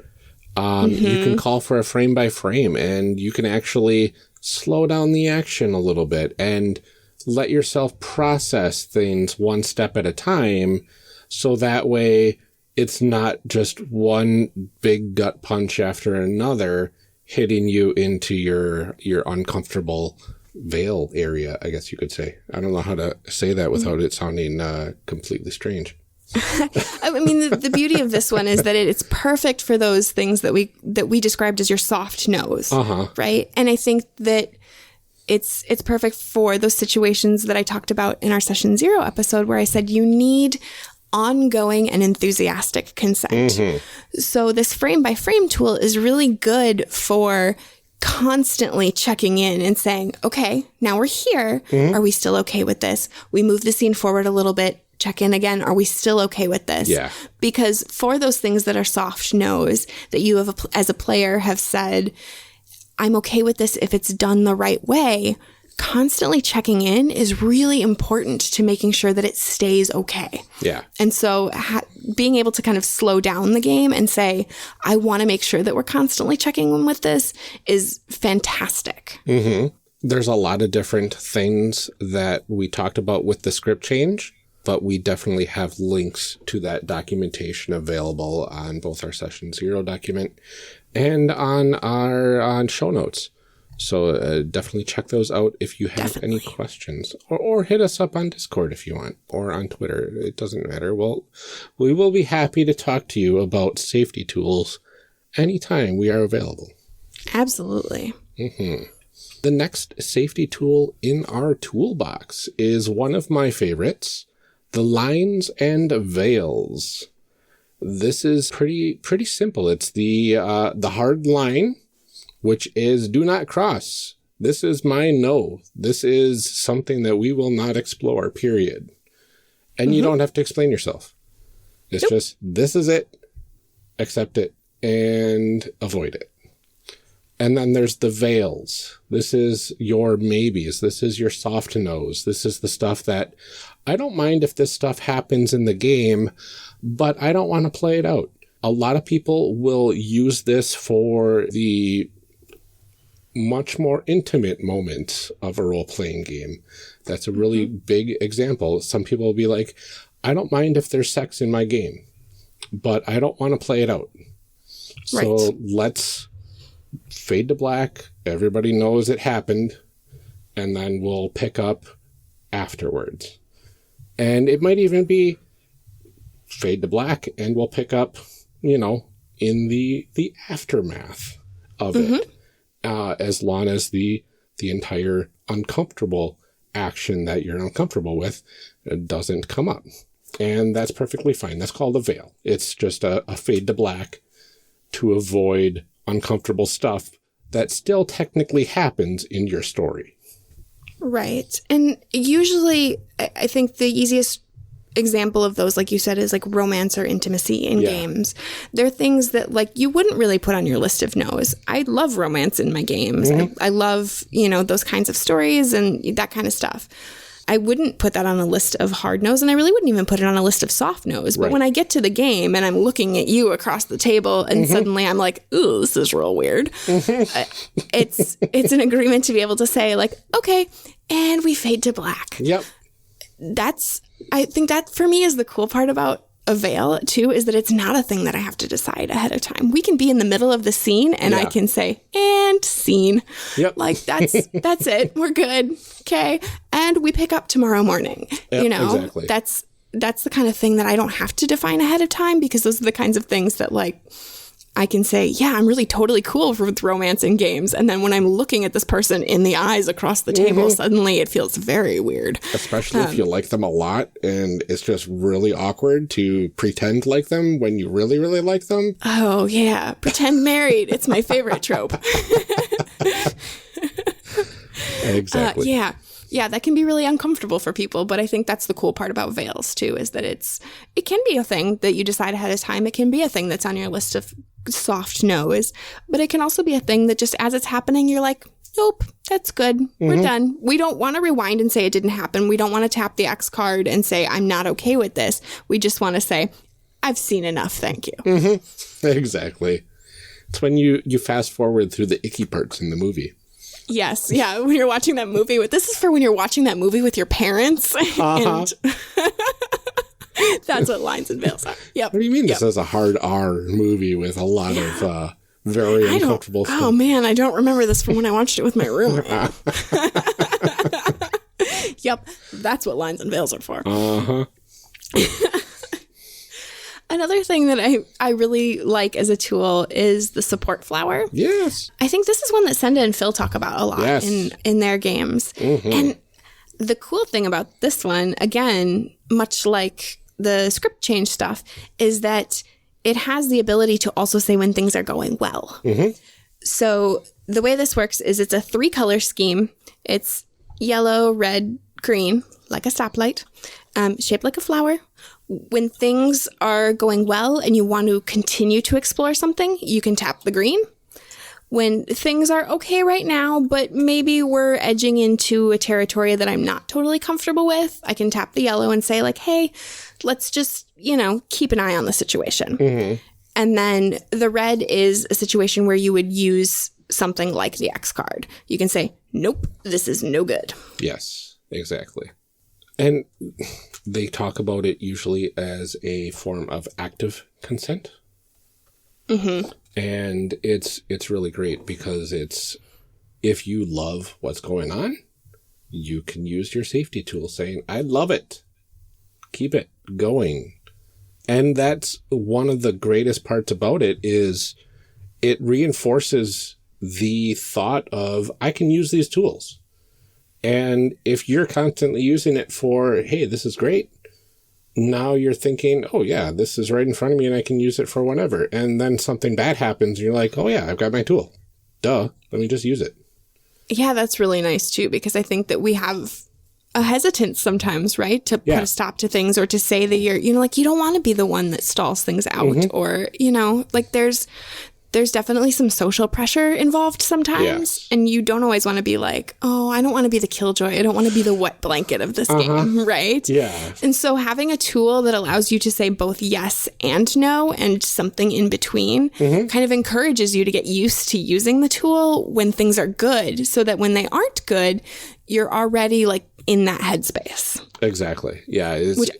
you can call for a frame by frame, and you can actually slow down the action a little bit and let yourself process things one step at a time. So that way it's not just one big gut punch after another hitting you into your uncomfortable veil area, I guess you could say. I don't know how to say that without it sounding completely strange.
I mean, the beauty of this one is that it's perfect for those things that we described as your soft nose, right? And I think that it's perfect for those situations that I talked about in our Session 0 episode, where I said you need ongoing and enthusiastic consent. So this frame by frame tool is really good for constantly checking in and saying, okay, now we're here. Are we still okay with this? We move the scene forward a little bit. Check in again. Are we still okay with this?
Yeah.
Because for those things that are soft nose, that you have as a player have said, I'm okay with this if it's done the right way, constantly checking in is really important to making sure that it stays okay.
Yeah.
And so being able to kind of slow down the game and say, I want to make sure that we're constantly checking in with this is fantastic.
There's a lot of different things that we talked about with the script change, but we definitely have links to that documentation available on both our Session 0 document and on show notes. So definitely check those out if you have any questions, or hit us up on Discord if you want, or on Twitter. It doesn't matter. Well, we will be happy to talk to you about safety tools anytime we are available.
Absolutely.
The next safety tool in our toolbox is one of my favorites, the lines and veils. This is pretty simple. It's the hard line, which is do not cross. This is my no. This is something that we will not explore, period. And you don't have to explain yourself. It's just, this is it, accept it, and avoid it. And then there's the veils. This is your maybes. This is your soft nose. This is the stuff that I don't mind if this stuff happens in the game, but I don't want to play it out. A lot of people will use this for the much more intimate moments of a role-playing game. That's a really big example. Some people will be like, I don't mind if there's sex in my game, but I don't want to play it out. So let's fade to black. Everybody knows it happened. And then we'll pick up afterwards. And it might even be fade to black and we'll pick up, you know, in the aftermath of it. As long as the entire uncomfortable action that you're uncomfortable with doesn't come up. And that's perfectly fine. That's called a veil. It's just a fade to black to avoid uncomfortable stuff that still technically happens in your story.
Right. And usually, I think the easiest example of those, like you said, is like romance or intimacy in games. They're things that like you wouldn't really put on your list of no's. I love romance in my games. I love, you know, those kinds of stories and that kind of stuff. I wouldn't put that on a list of hard no's, and I really wouldn't even put it on a list of soft no's. But when I get to the game and I'm looking at you across the table and suddenly I'm like, ooh, this is real weird. It's an agreement to be able to say like, okay, and we fade to black. I think that for me is the cool part about a veil too, is that it's not a thing that I have to decide ahead of time. We can be in the middle of the scene and I can say, and scene. Like that's it. We're good. Okay. And we pick up tomorrow morning. You know, that's the kind of thing that I don't have to define ahead of time, because those are the kinds of things that like I can say, yeah, I'm really totally cool with romance in games. And then when I'm looking at this person in the eyes across the table, suddenly it feels very weird.
Especially if you like them a lot and it's just really awkward to pretend like them when you really, really like them.
Oh, yeah. Pretend married. It's my favorite trope.
Exactly.
Yeah, that can be really uncomfortable for people, but I think that's the cool part about veils too, is that it can be a thing that you decide ahead of time. It can be a thing that's on your list of soft no's, but it can also be a thing that just as it's happening, you're like, nope, that's good. We're done. We don't want to rewind and say it didn't happen. We don't want to tap the X card and say, I'm not okay with this. We just want to say, I've seen enough. Thank you.
Exactly. It's when you fast forward through the icky parts in the movie.
Yes. Yeah. When you're watching that movie this is for when you're watching that movie with your parents. And that's what lines and veils are. Yep.
What do you mean this is a hard R movie with a lot of very uncomfortable stuff?
Oh man, I don't remember this from when I watched it with my roommate. Yep. That's what lines and veils are for. Another thing that I really like as a tool is the support flower.
Yes.
I think this is one that Senda and Phil talk about a lot in their games. And the cool thing about this one, again, much like the script change stuff, is that it has the ability to also say when things are going well. So the way this works is it's a 3-color scheme. It's yellow, red, green, like a stoplight, shaped like a flower. When things are going well and you want to continue to explore something, you can tap the green. When things are okay right now, but maybe we're edging into a territory that I'm not totally comfortable with, I can tap the yellow and say like, hey, let's just, keep an eye on the situation. And then the red is a situation where you would use something like the X card. You can say, nope, this is no good.
Yes, exactly. And they talk about it usually as a form of active consent. And it's really great because it's, if you love what's going on, you can use your safety tool saying, I love it. Keep it going. And that's one of the greatest parts about it, is it reinforces the thought of, I can use these tools. And if you're constantly using it for, hey, this is great, now you're thinking, oh yeah, this is right in front of me and I can use it for whatever. And then something bad happens and you're like, oh yeah, I've got my tool. Duh, let me just use it.
Yeah, that's really nice too, because I think that we have a hesitance sometimes, right? To put a stop to things, or to say that you're, you don't want to be the one that stalls things out, or, like there's there's definitely some social pressure involved sometimes.
Yes.
And you don't always want to be like, oh, I don't want to be the killjoy. I don't want to be the wet blanket of this game, right?
Yeah.
And so having a tool that allows you to say both yes and no and something in between kind of encourages you to get used to using the tool when things are good, so that when they aren't good, you're already like in that headspace.
Exactly. Yeah. It's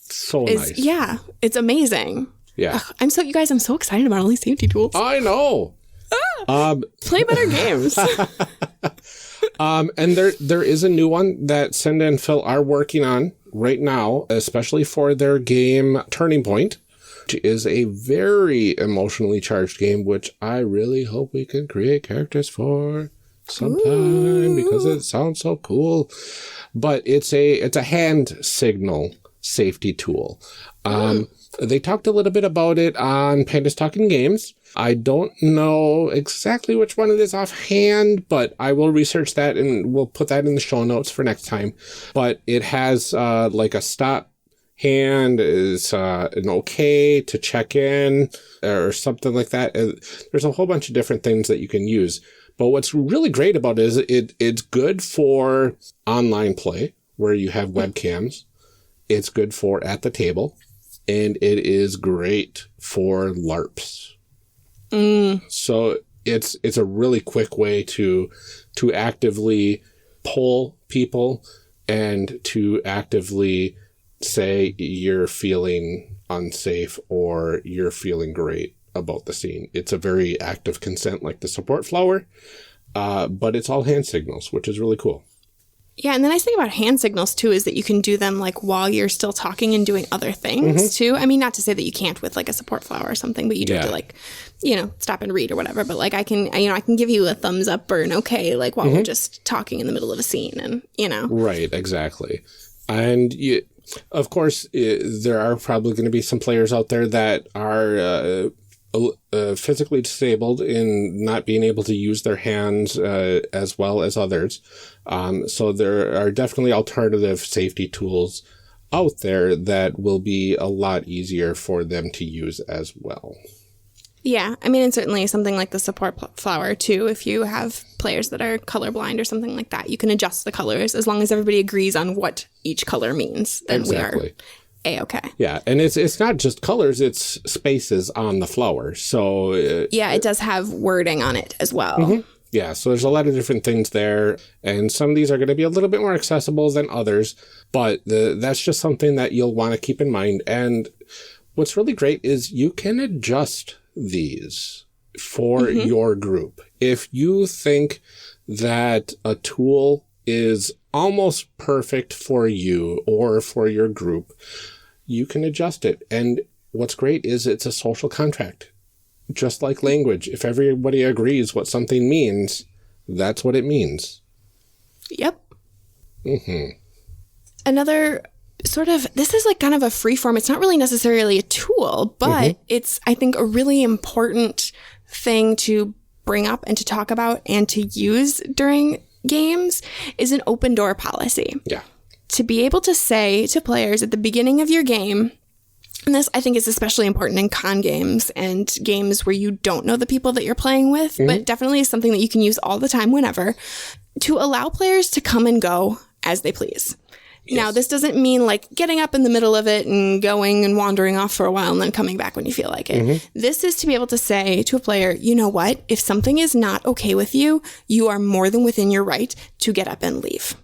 so nice.
Yeah. It's amazing.
Yeah.
Ugh, I'm so excited about all these safety tools.
I know.
Play better games.
And there is a new one that Senda and Phil are working on right now, especially for their game Turning Point, which is a very emotionally charged game, which I really hope we can create characters for sometime because it sounds so cool. But it's a hand signal safety tool. They talked a little bit about it on Pandas Talking Games. I don't know exactly which one it is offhand, but I will research that and we'll put that in the show notes for next time. But it has like a stop hand, is an okay to check in or something like that. There's a whole bunch of different things that you can use. But what's really great about it is it's good for online play where you have webcams. It's good for at the table. And it is great for LARPs. So it's a really quick way to actively pull people and to actively say you're feeling unsafe or you're feeling great about the scene. It's a very active consent like the support flower, but it's all hand signals, which is really cool.
Yeah, and the nice thing about hand signals, too, is that you can do them, like, while you're still talking and doing other things, too. I mean, not to say that you can't with, like, a support flower or something, but you do have to, like, you know, stop and read or whatever. But, like, I can give you a thumbs up or an okay, like, while we're just talking in the middle of a scene and, you know.
Right, exactly. And, of course, there are probably going to be some players out there that are physically disabled in not being able to use their hands as well as others. So there are definitely alternative safety tools out there that will be a lot easier for them to use as well.
Yeah, I mean, and certainly something like the support flower, too. If you have players that are colorblind or something like that, you can adjust the colors as long as everybody agrees on what each color means. Then
Exactly.
We are A-okay.
Yeah, and it's not just colors, it's spaces on the flower. So
yeah, it does have wording on it as well.
Yeah, so there's a lot of different things there, and some of these are going to be a little bit more accessible than others, but that's just something that you'll want to keep in mind. And what's really great is you can adjust these for your group. If you think that a tool is almost perfect for you or for your group, you can adjust it. And what's great is it's a social contract. Just like language, if everybody agrees what something means, that's what it means.
Yep. Another sort of, this is like kind of a free form. It's not really necessarily a tool, but it's, I think, a really important thing to bring up and to talk about and to use during games is an open door policy.
Yeah.
To be able to say to players at the beginning of your game, and this, I think, is especially important in con games and games where you don't know the people that you're playing with, but definitely is something that you can use all the time whenever, to allow players to come and go as they please. Yes. Now, this doesn't mean like getting up in the middle of it and going and wandering off for a while and then coming back when you feel like it. This is to be able to say to a player, you know what? If something is not okay with you, you are more than within your right to get up and leave.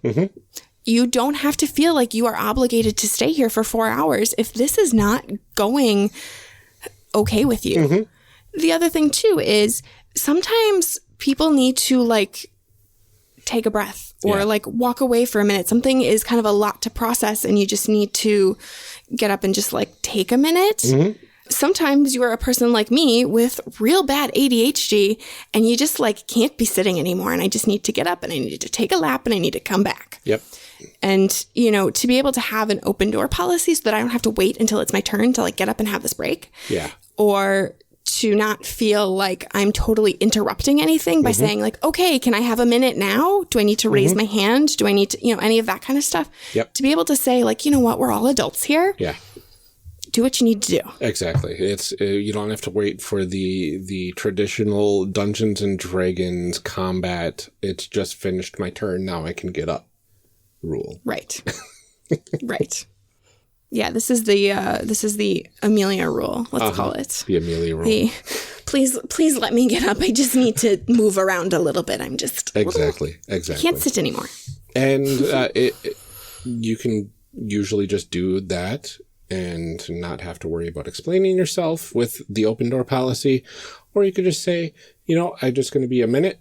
You don't have to feel like you are obligated to stay here for 4 hours if this is not going okay with you. The other thing, too, is sometimes people need to, like, take a breath or, like, walk away for a minute. Something is kind of a lot to process and you just need to get up and just, like, take a minute. Sometimes you are a person like me with real bad ADHD and you just, like, can't be sitting anymore. And I just need to get up and I need to take a lap and I need to come back.
Yep.
And, you know, to be able to have an open door policy so that I don't have to wait until it's my turn to, like, get up and have this break.
Yeah.
Or to not feel like I'm totally interrupting anything by saying, like, okay, can I have a minute now? Do I need to raise my hand? Do I need to, you know, any of that kind of stuff?
Yep.
To be able to say, like, you know what, we're all adults here.
Yeah.
do what you need to do.
Exactly. It's you don't have to wait for the traditional Dungeons and Dragons combat. It's just finished my turn. Now I can get up rule.
Right. Right. Yeah, this is the Amelia rule. Let's call it
The Amelia rule.
Please let me get up. I just need to move around a little bit. I'm just
Exactly.
Can't sit anymore.
And you can usually just do that and not have to worry about explaining yourself with the open door policy, or you could just say, I'm just going to be a minute,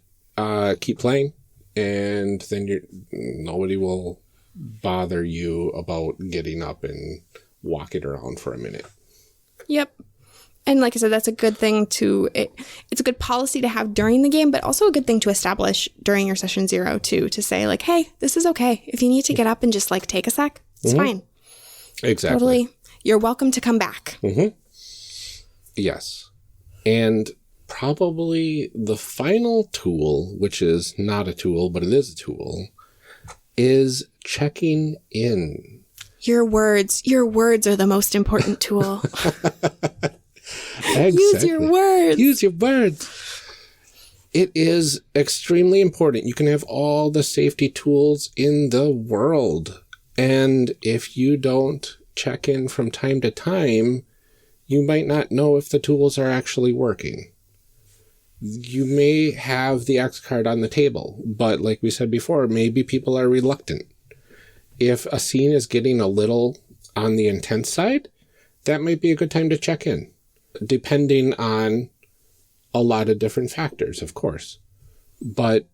keep playing, and then nobody will bother you about getting up and walking around for a minute.
Yep. And like I said, that's a good thing it's a good policy to have during the game, but also a good thing to establish during your session 0 too, to say like, hey, this is okay. If you need to get up and just like take a sec, it's fine.
Exactly.
Totally. You're welcome to come back.
Yes. And probably the final tool, which is not a tool, but it is a tool, is checking in.
Your words are the most important tool.
Exactly.
Use your words.
Use your words. It is extremely important. You can have all the safety tools in the world. And if you don't check in from time to time, you might not know if the tools are actually working. You may have the X card on the table, but like we said before, maybe people are reluctant. If a scene is getting a little on the intense side, that might be a good time to check in, depending on a lot of different factors, of course. But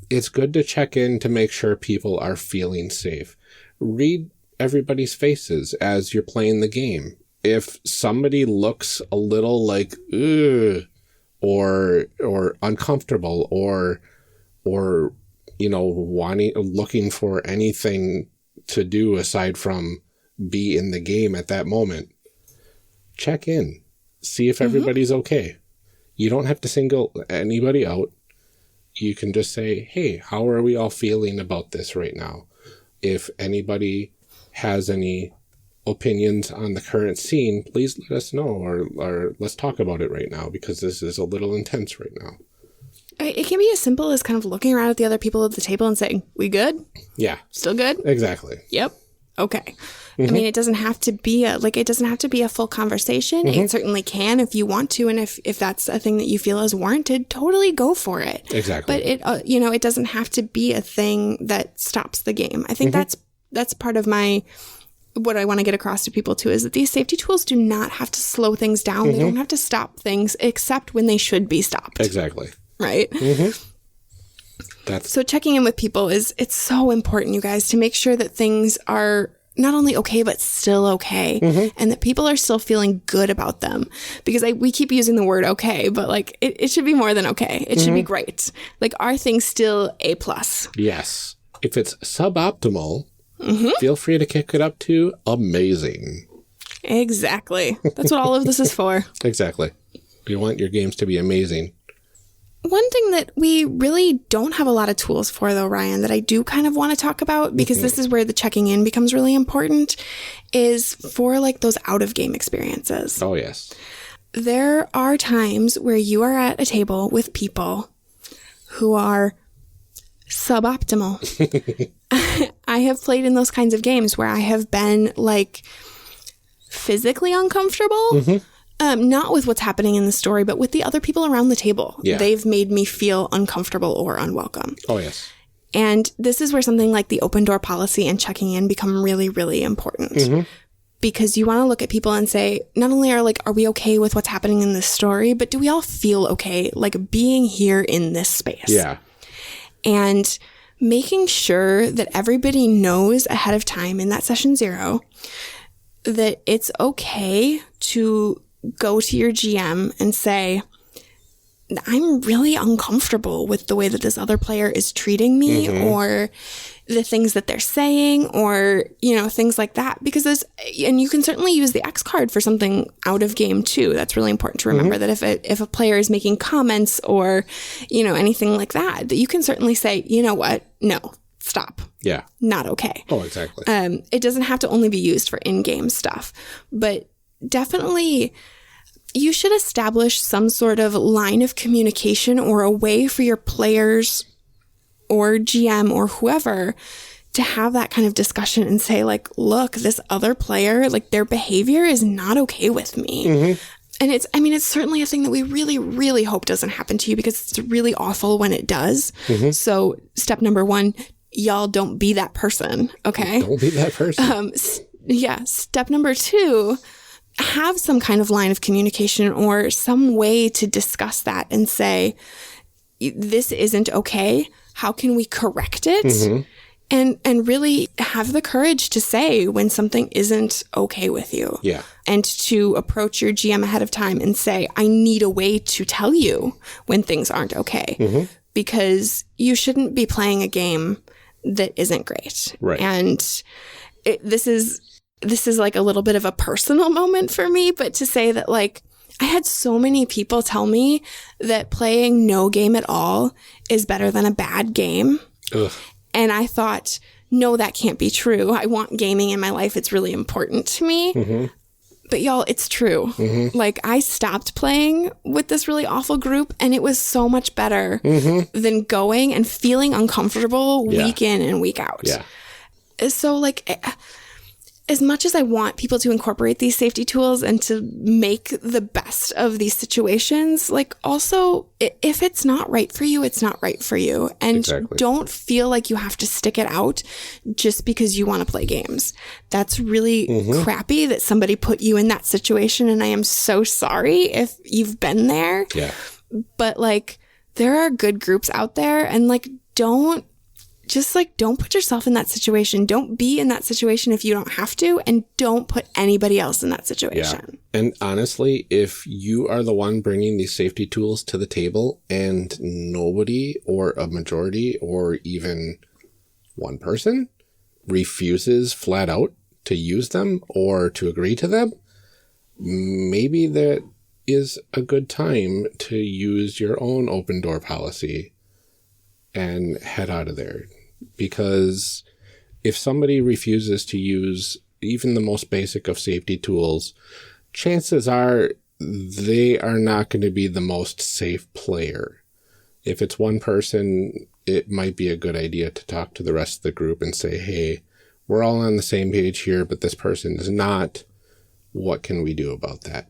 it's good to check in to make sure people are feeling safe. Read everybody's faces as you're playing the game. If somebody looks a little like, ugh, or uncomfortable, or looking for anything to do aside from be in the game at that moment, check in. See if everybody's okay. You don't have to single anybody out. You can just say, hey, how are we all feeling about this right now? If anybody has any opinions on the current scene, please let us know, or let's talk about it right now, because this is a little intense right now.
It can be as simple as kind of looking around at the other people at the table and saying, we good?
Yeah.
Still good?
Exactly.
Yep. Okay. I mean, it doesn't have to be a full conversation. It certainly can if you want to, and if that's a thing that you feel is warranted, totally go for it.
Exactly.
But it doesn't have to be a thing that stops the game. I think that's part of what I want to get across to people too, is that these safety tools do not have to slow things down. They don't have to stop things except when they should be stopped.
Exactly.
Right? So checking in with people it's so important, you guys, to make sure that things are not only okay, but still okay. And that people are still feeling good about them. Because we keep using the word okay, but like it should be more than okay. It should be great. Like, are things still A+?
Yes. If it's suboptimal, feel free to kick it up to amazing.
Exactly. That's what all of this is for.
Exactly. You want your games to be amazing.
One thing that we really don't have a lot of tools for, though, Ryan, that I do kind of want to talk about, because this is where the checking in becomes really important, is for like those out-of-game experiences.
Oh, yes.
There are times where you are at a table with people who are suboptimal. I have played in those kinds of games where I have been like physically uncomfortable. Not with what's happening in the story, but with the other people around the table.
Yeah.
They've made me feel uncomfortable or unwelcome.
Oh, yes.
And this is where something like the open door policy and checking in become really, really important. Because you want to look at people and say, not only are we okay with what's happening in this story, but do we all feel okay, like being here in this space?
Yeah.
And making sure that everybody knows ahead of time in that session 0 that it's okay to go to your GM and say, I'm really uncomfortable with the way that this other player is treating me, or the things that they're saying, or, things like that. Because and you can certainly use the X card for something out of game too. That's really important to remember, that if a player is making comments or, anything like that, that you can certainly say, you know what? No, stop.
Yeah.
Not okay.
Oh, exactly.
It doesn't have to only be used for in-game stuff, but definitely you should establish some sort of line of communication or a way for your players or GM or whoever to have that kind of discussion and say, like, look, this other player, like, their behavior is not okay with me. Mm-hmm. And it's certainly a thing that we really, really hope doesn't happen to you, because it's really awful when it does. Mm-hmm. So step number 1, y'all don't be that person. Okay.
Don't be that person.
Step number 2, have some kind of line of communication or some way to discuss that and say, this isn't okay. How can we correct it? Mm-hmm. And really have the courage to say when something isn't okay with you.
Yeah.
And to approach your GM ahead of time and say, I need a way to tell you when things aren't okay. Mm-hmm. Because you shouldn't be playing a game that isn't great.
Right.
And this is like a little bit of a personal moment for me, but to say that, like, I had so many people tell me that playing no game at all is better than a bad game. Ugh. And I thought, no, that can't be true. I want gaming in my life. It's really important to me. Mm-hmm. But y'all, it's true. Mm-hmm. Like, I stopped playing with this really awful group, and it was so much better than going and feeling uncomfortable week in and week out. Yeah. So, like, as much as I want people to incorporate these safety tools and to make the best of these situations, like, also, if it's not right for you, it's not right for you. And don't feel like you have to stick it out just because you want to play games. That's really crappy that somebody put you in that situation. And I am so sorry if you've been there.
Yeah.
But, like, there are good groups out there, and, like, don't put yourself in that situation. Don't be in that situation if you don't have to, and don't put anybody else in that situation.
Yeah. And honestly, if you are the one bringing these safety tools to the table and nobody or a majority or even one person refuses flat out to use them or to agree to them, maybe that is a good time to use your own open door policy and head out of there. Because if somebody refuses to use even the most basic of safety tools, chances are they are not going to be the most safe player. If it's one person, it might be a good idea to talk to the rest of the group and say, hey, we're all on the same page here, but this person is not. What can we do about that?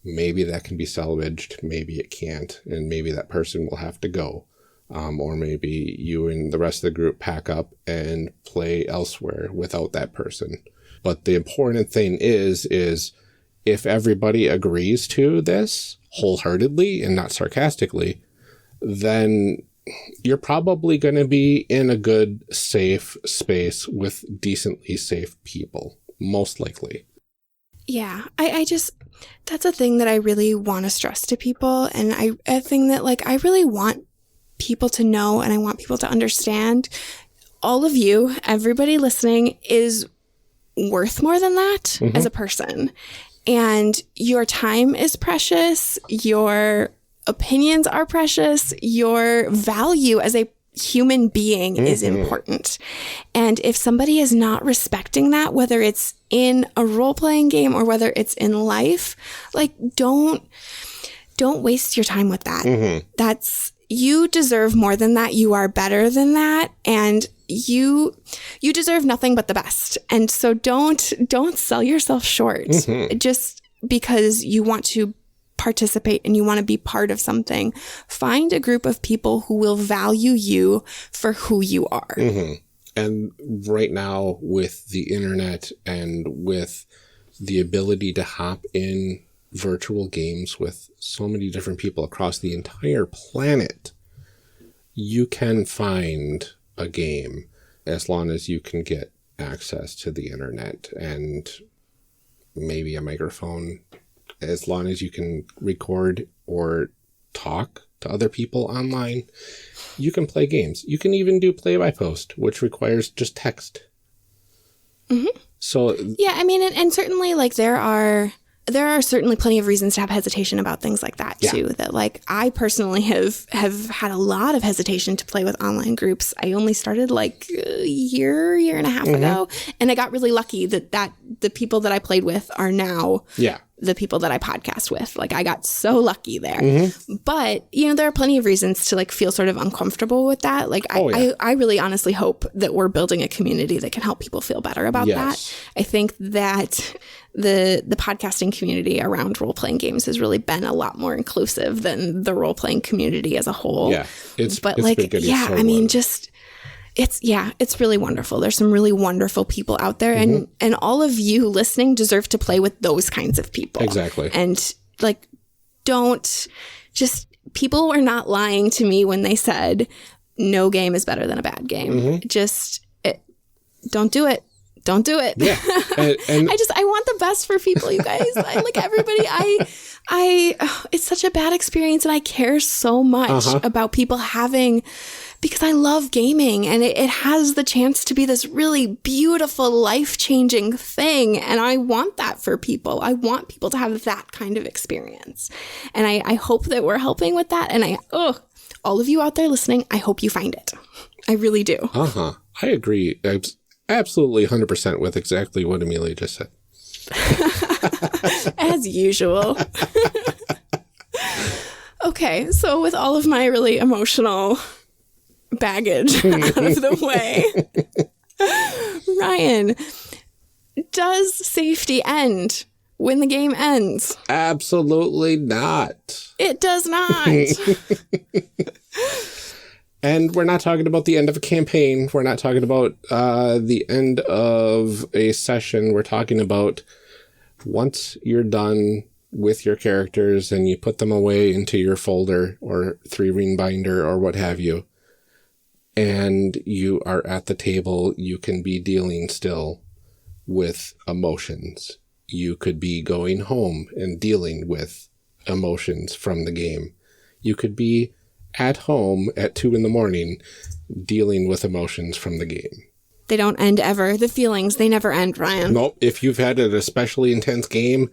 Maybe that can be salvaged. Maybe it can't. And maybe that person will have to go. Or maybe you and the rest of the group pack up and play elsewhere without that person. But the important thing is if everybody agrees to this wholeheartedly and not sarcastically, then you're probably going to be in a good, safe space with decently safe people, most likely.
Yeah, I just, that's a thing that I really want to stress to people. And a thing that, like, I really want people to know, and I want people to understand, all of you, everybody listening, is worth more than that as a person. And your time is precious. Your opinions are precious. Your value as a human being is important. And if somebody is not respecting that, whether it's in a role-playing game or whether it's in life, like, don't waste your time with that. You deserve more than that. You are better than that. And you deserve nothing but the best. And so don't sell yourself short just because you want to participate and you want to be part of something. Find a group of people who will value you for who you are.
And right now, with the internet and with the ability to hop in virtual games with so many different people across the entire planet, you can find a game as long as you can get access to the internet and maybe a microphone, as long as you can record or talk to other people online. You can play games. You can even do play-by-post, which requires just text. So
yeah, I mean, and certainly, like, there are there are certainly plenty of reasons to have hesitation about things like that too. That like I personally have had a lot of hesitation to play with online groups. I only started like a year and a half ago, and I got really lucky that the people that I played with are now the people that I podcast with. Like I got so lucky there. But there are plenty of reasons to like feel sort of uncomfortable with that. Like I really honestly hope that we're building a community that can help people feel better about that. I think that the podcasting community around role-playing games has really been a lot more inclusive than the role-playing community as a whole. Yeah, it's really wonderful. There's some really wonderful people out there, and all of you listening deserve to play with those kinds of people.
Exactly.
And like, people were not lying to me when they said no game is better than a bad game. Don't do it. Don't do it. Yeah. And I want the best for people, you guys. It's such a bad experience, and I care so much about people because I love gaming, and it has the chance to be this really beautiful, life-changing thing. And I want that for people. I want people to have that kind of experience. And I hope that we're helping with that. And all of you out there listening, I hope you find it. I really do.
I agree. Absolutely 100% with exactly what Amelia just said.
As usual. Okay, so with all of my really emotional baggage out of the way, Ryan, does safety end when the game ends?
Absolutely not.
It does not.
And we're not talking about the end of a campaign. We're not talking about the end of a session. We're talking about once you're done with your characters and you put them away into your folder or 3-ring binder or what have you, and you are at the table, you can be dealing still with emotions. You could be going home and dealing with emotions from the game. You could be at home at 2 a.m. dealing with emotions from the game.
They don't end ever. The feelings, they never end, Ryan.
Nope. If you've had an especially intense game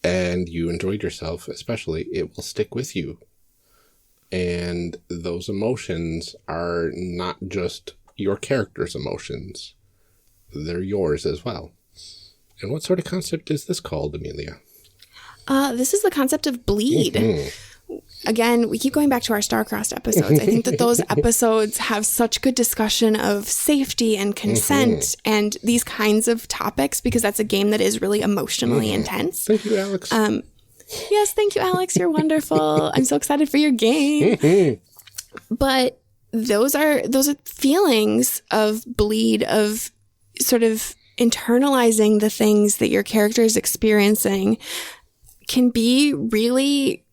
and you enjoyed yourself, especially, it will stick with you. And those emotions are not just your character's emotions. They're yours as well. And what sort of concept is this called, Amelia?
This is the concept of bleed. Again, we keep going back to our star-crossed episodes. I think that those episodes have such good discussion of safety and consent and these kinds of topics, because that's a game that is really emotionally intense.
Thank you, Alex.
Yes, thank you, Alex. You're wonderful. I'm so excited for your game. But those are feelings of bleed, of sort of internalizing the things that your character is experiencing, can be really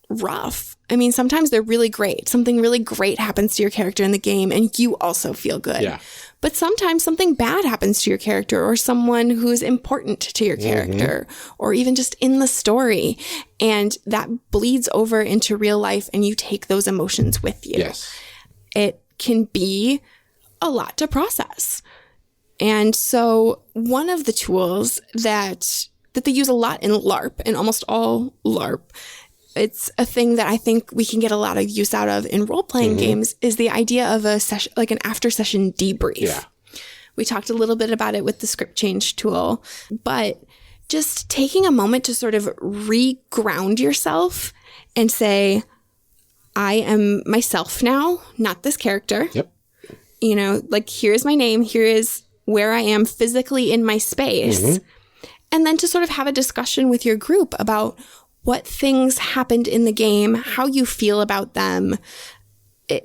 rough. I mean, sometimes they're really great. Something really great happens to your character in the game and you also feel good. Yeah. But sometimes something bad happens to your character or someone who's important to your character or even just in the story. And that bleeds over into real life and you take those emotions with you. Yes. It can be a lot to process. And so one of the tools that they use a lot in LARP, in almost all LARP, it's a thing that I think we can get a lot of use out of in role-playing games, is the idea of a session, like an after-session debrief. Yeah. We talked a little bit about it with the script change tool, but just taking a moment to sort of re-ground yourself and say, I am myself now, not this character. Yep. You know, like, here's my name, here is where I am physically in my space. And then to sort of have a discussion with your group about what things happened in the game, how you feel about them,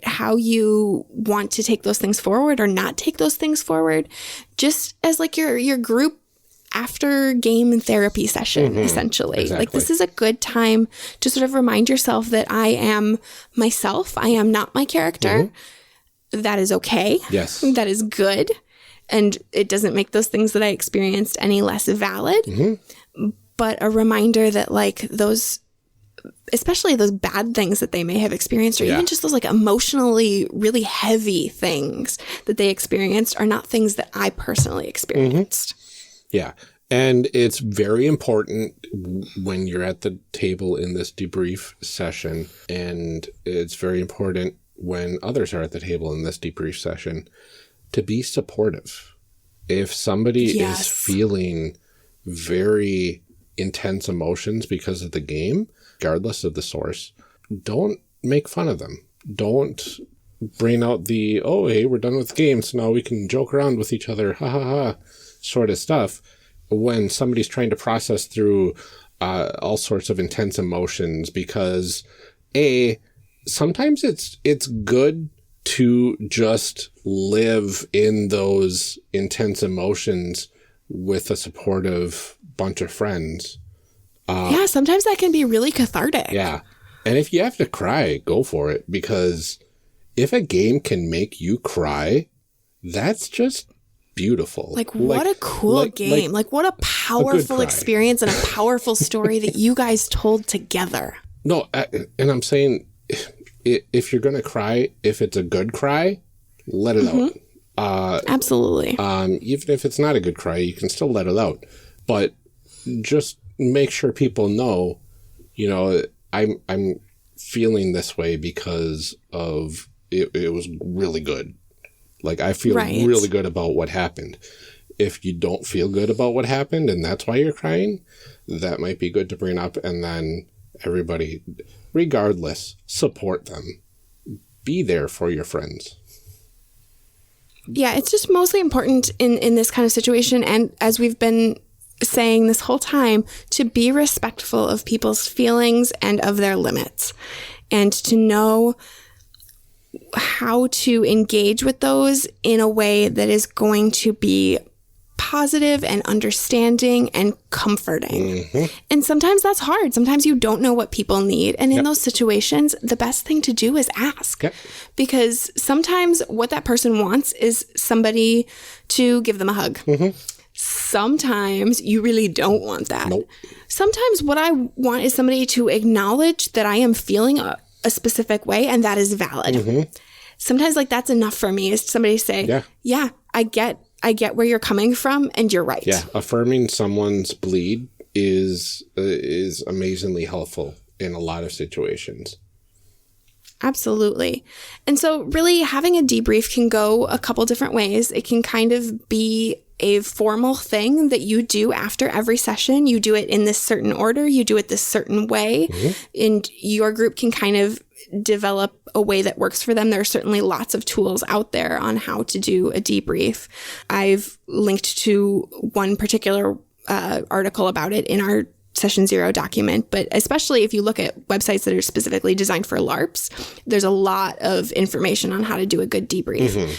how you want to take those things forward or not take those things forward, just as like your group after game therapy session, essentially. Exactly. Like, this is a good time to sort of remind yourself that I am myself. I am not my character. That is okay. Yes. That is good. And it doesn't make those things that I experienced any less valid. But a reminder that, like, those, especially those bad things that they may have experienced, or even just those like emotionally really heavy things that they experienced, are not things that I personally experienced.
Yeah. And it's very important when you're at the table in this debrief session, and it's very important when others are at the table in this debrief session, to be supportive. If somebody is feeling very intense emotions because of the game, regardless of the source, don't make fun of them. Don't bring out the, oh, hey, we're done with the game, so now we can joke around with each other, ha ha ha, sort of stuff. When somebody's trying to process through all sorts of intense emotions, because sometimes it's good to just live in those intense emotions with a supportive bunch of friends.
Sometimes that can be really cathartic.
Yeah. And if you have to cry, go for it, because if a game can make you cry, that's just beautiful.
What a cool game. What a powerful experience and a powerful story that you guys told together.
No, and I'm saying, if you're going to cry, if it's a good cry, let it out.
Absolutely.
Even if it's not a good cry, you can still let it out. But just make sure people know, I'm feeling this way because of it was really good. I feel really good about what happened. If you don't feel good about what happened and that's why you're crying, that might be good to bring up. And then everybody, regardless, support them. Be there for your friends.
Yeah, it's just mostly important in this kind of situation. And as we've been saying this whole time, to be respectful of people's feelings and of their limits, and to know how to engage with those in a way that is going to be positive and understanding and comforting. And sometimes that's hard. Sometimes you don't know what people need. And in those situations, the best thing to do is ask. Because sometimes what that person wants is somebody to give them a hug. Sometimes you really don't want that. Sometimes what I want is somebody to acknowledge that I am feeling a specific way, and that is valid. Sometimes that's enough for me, is somebody say, yeah, I get where you're coming from, and you're right.
Yeah, affirming someone's bleed is amazingly helpful in a lot of situations.
Absolutely. And so really having a debrief can go a couple different ways. It can kind of be a formal thing that you do after every session. You do it in this certain order. You do it this certain way. And your group can kind of develop a way that works for them. There are certainly lots of tools out there on how to do a debrief. I've linked to one particular article about it in our Session 0 document, but especially if you look at websites that are specifically designed for LARPs, there's a lot of information on how to do a good debrief.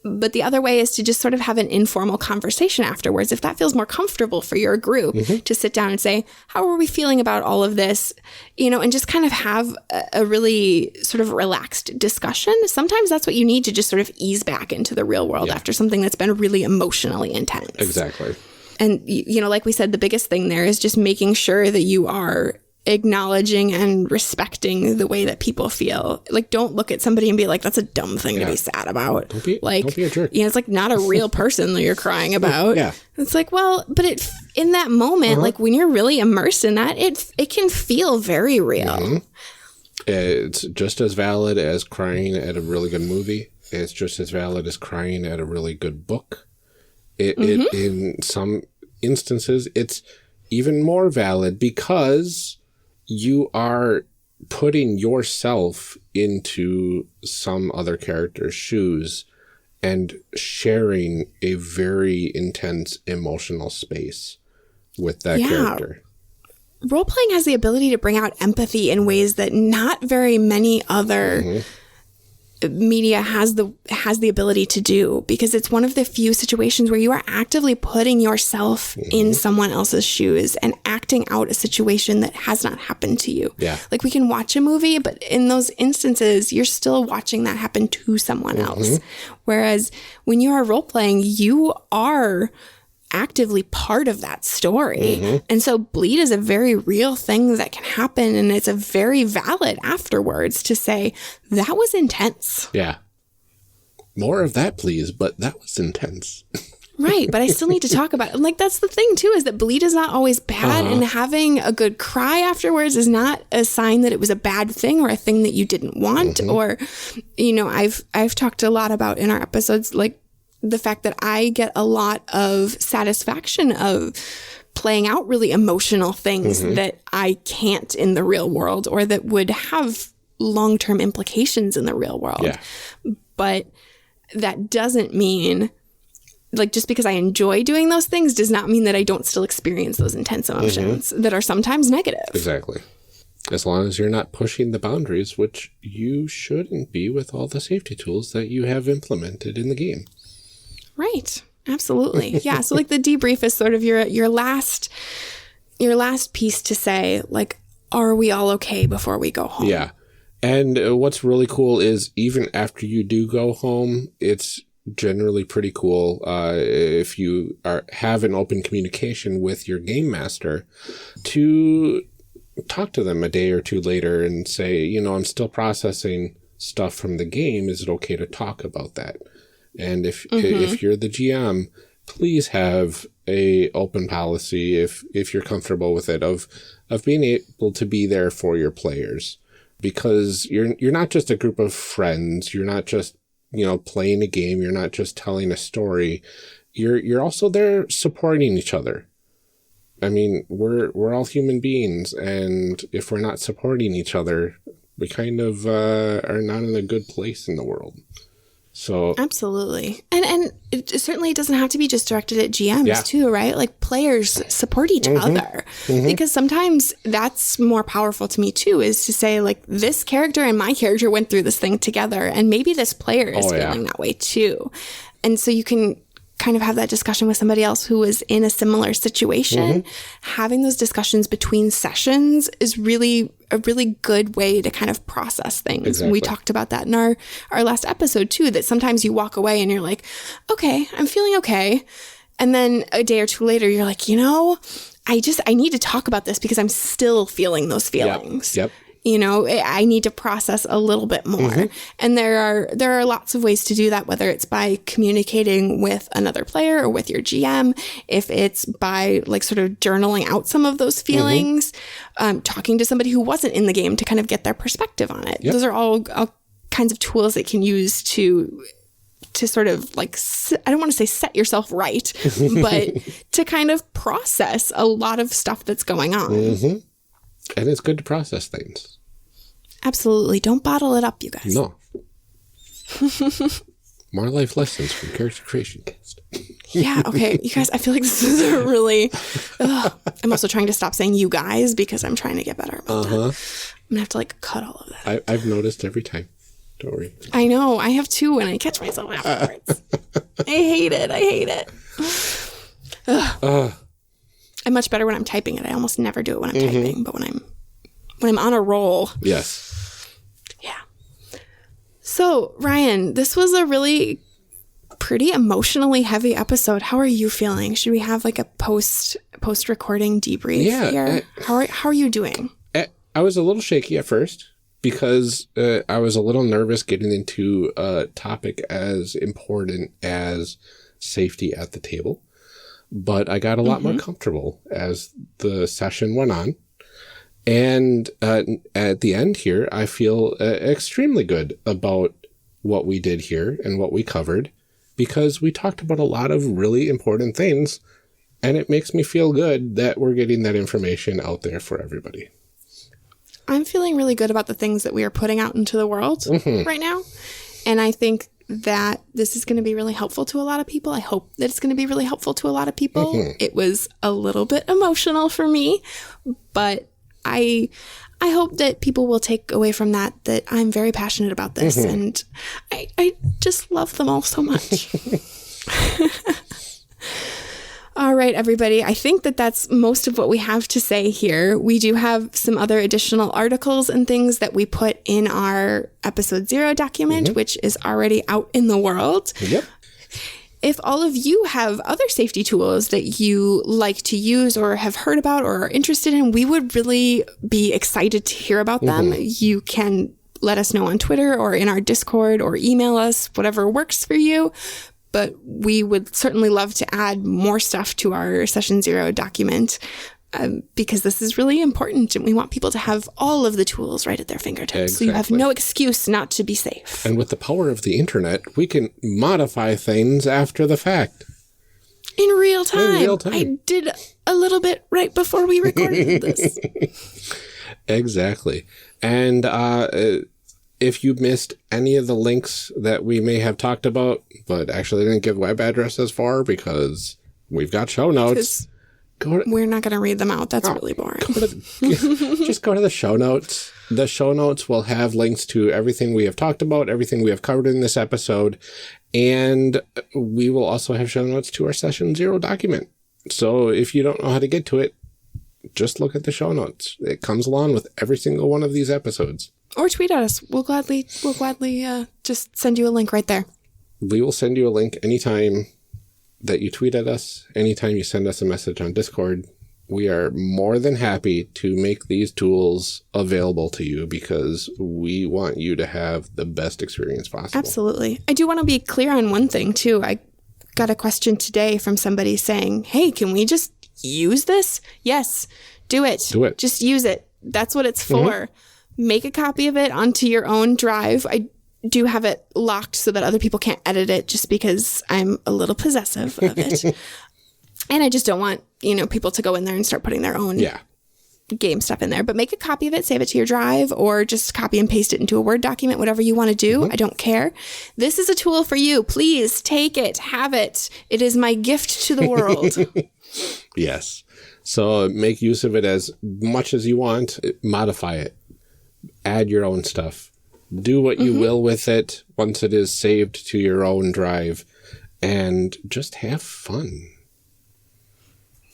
But the other way is to just sort of have an informal conversation afterwards, if that feels more comfortable for your group, to sit down and say, how are we feeling about all of this? And just kind of have a really sort of relaxed discussion. Sometimes that's what you need to just sort of ease back into the real world after something that's been really emotionally intense.
Exactly.
And, like we said, the biggest thing there is just making sure that you are acknowledging and respecting the way that people feel. Don't look at somebody and be like, that's a dumb thing to be sad about. Don't be a jerk. It's not a real person that you're crying about. It's well, but in that moment, when you're really immersed in that, it can feel very real.
It's just as valid as crying at a really good movie. It's just as valid as crying at a really good book. It in some instances, it's even more valid because you are putting yourself into some other character's shoes and sharing a very intense emotional space with that character.
Role-playing has the ability to bring out empathy in ways that not very many other media has the ability to do, because it's one of the few situations where you are actively putting yourself in someone else's shoes and acting out a situation that has not happened to you. We can watch a movie, but in those instances, you're still watching that happen to someone else. Whereas when you are role-playing, you are actively part of that story. And so bleed is a very real thing that can happen, and it's a very valid afterwards to say, that was intense.
Yeah. More of that, please, but that was intense.
Right, but I still need to talk about it. And like, that's the thing too, is that bleed is not always bad, and having a good cry afterwards is not a sign that it was a bad thing or a thing that you didn't want. Or, you know, I've talked a lot about in our episodes, like the fact that I get a lot of satisfaction of playing out really emotional things that I can't in the real world, or that would have long-term implications in the real world. Yeah. But that doesn't mean, like, just because I enjoy doing those things does not mean that I don't still experience those intense emotions that are sometimes negative.
Exactly. As long as you're not pushing the boundaries, which you shouldn't be with all the safety tools that you have implemented in the game.
Right. Absolutely. Yeah. So like the debrief is sort of your last piece to say, like, are we all okay before we go home?
Yeah. And what's really cool is even after you do go home, it's generally pretty cool if you have an open communication with your game master to talk to them a day or two later and say, you know, I'm still processing stuff from the game. Is it okay to talk about that? And if you're the GM, please have a open policy, if you're comfortable with it, of being able to be there for your players, because you're not just a group of friends. You're not just, you know, playing a game. You're not just telling a story. You're also there supporting each other. I mean, we're all human beings, and if we're not supporting each other, we kind of are not in a good place in the world. So
absolutely. And it certainly doesn't have to be just directed at GMs too, right? Like, players support each other, because sometimes that's more powerful to me too, is to say, like, this character and my character went through this thing together, and maybe this player is feeling that way too. And so you can kind of have that discussion with somebody else who was in a similar situation. Having those discussions between sessions is really a really good way to kind of process things. Exactly. We talked about that in our last episode too, that sometimes you walk away and you're like, okay, I'm feeling okay. And then a day or two later, you're like, you know, I need to talk about this because I'm still feeling those feelings. Yep. You know, I need to process a little bit more. And there are lots of ways to do that, whether it's by communicating with another player or with your GM, if it's by, like, sort of journaling out some of those feelings, talking to somebody who wasn't in the game to kind of get their perspective on it. Those are all kinds of tools that you can use to sort of, like, I don't want to say set yourself right, but to kind of process a lot of stuff that's going on.
And it's good to process things.
Absolutely. Don't bottle it up, you guys.
No. More life lessons from Character Creation Cast.
Yeah, okay. You guys, I feel like this is a really... I'm also trying to stop saying you guys because I'm trying to get better about that. I'm going to have to, like, cut all of that.
I've noticed every time. Don't worry.
I know. I have too, and I catch myself afterwards. I hate it. I'm much better when I'm typing it. I almost never do it when I'm typing, but when I'm on a roll.
Yes.
Yeah. So, Ryan, this was a really pretty emotionally heavy episode. How are you feeling? Should we have, like, a post recording debrief here? How are you doing?
I was a little shaky at first because I was a little nervous getting into a topic as important as safety at the table. But I got a lot more comfortable as the session went on. And at the end here, I feel extremely good about what we did here and what we covered, because we talked about a lot of really important things. And it makes me feel good that we're getting that information out there for everybody.
I'm feeling really good about the things that we are putting out into the world right now. And I think that this is going to be really helpful to a lot of people. I hope that it's going to be really helpful to a lot of people. It was a little bit emotional for me, but I hope that people will take away from that I'm very passionate about this, and I just love them all so much. All right, everybody. I think that's most of what we have to say here. We do have some other additional articles and things that we put in our episode 0 document, which is already out in the world. Yep. If all of you have other safety tools that you like to use or have heard about or are interested in, we would really be excited to hear about them. You can let us know on Twitter or in our Discord or email us, whatever works for you. but we would certainly love to add more stuff to our Session 0 document because this is really important and we want people to have all of the tools right at their fingertips. Exactly. So you have no excuse not to be safe.
And with the power of the internet, we can modify things after the fact.
In real time. I did a little bit right before we recorded this.
Exactly. And if you missed any of the links that we may have talked about, but actually didn't give web addresses for because we've got show notes.
We're not going to read them out. That's really boring.
Just go to the show notes. The show notes will have links to everything we have talked about, everything we have covered in this episode, and we will also have show notes to our Session 0 document. So if you don't know how to get to it, just look at the show notes. It comes along with every single one of these episodes.
Or tweet at us. We'll gladly just send you a link right there.
We will send you a link anytime that you tweet at us, anytime you send us a message on Discord. We are more than happy to make these tools available to you because we want you to have the best experience possible.
Absolutely. I do want to be clear on one thing, too. I got a question today from somebody saying, hey, can we just use this? Yes, do it.
Do it.
Just use it. That's what it's for. Make a copy of it onto your own drive. I do have it locked so that other people can't edit it just because I'm a little possessive of it. And I just don't want, people to go in there and start putting their own game stuff in there. But make a copy of it, save it to your drive, or just copy and paste it into a Word document, whatever you want to do. I don't care. This is a tool for you. Please take it, have it. It is my gift to the world.
Yes. So make use of it as much as you want. Modify it. Add your own stuff. Do what you will with it once it is saved to your own drive, and just have fun.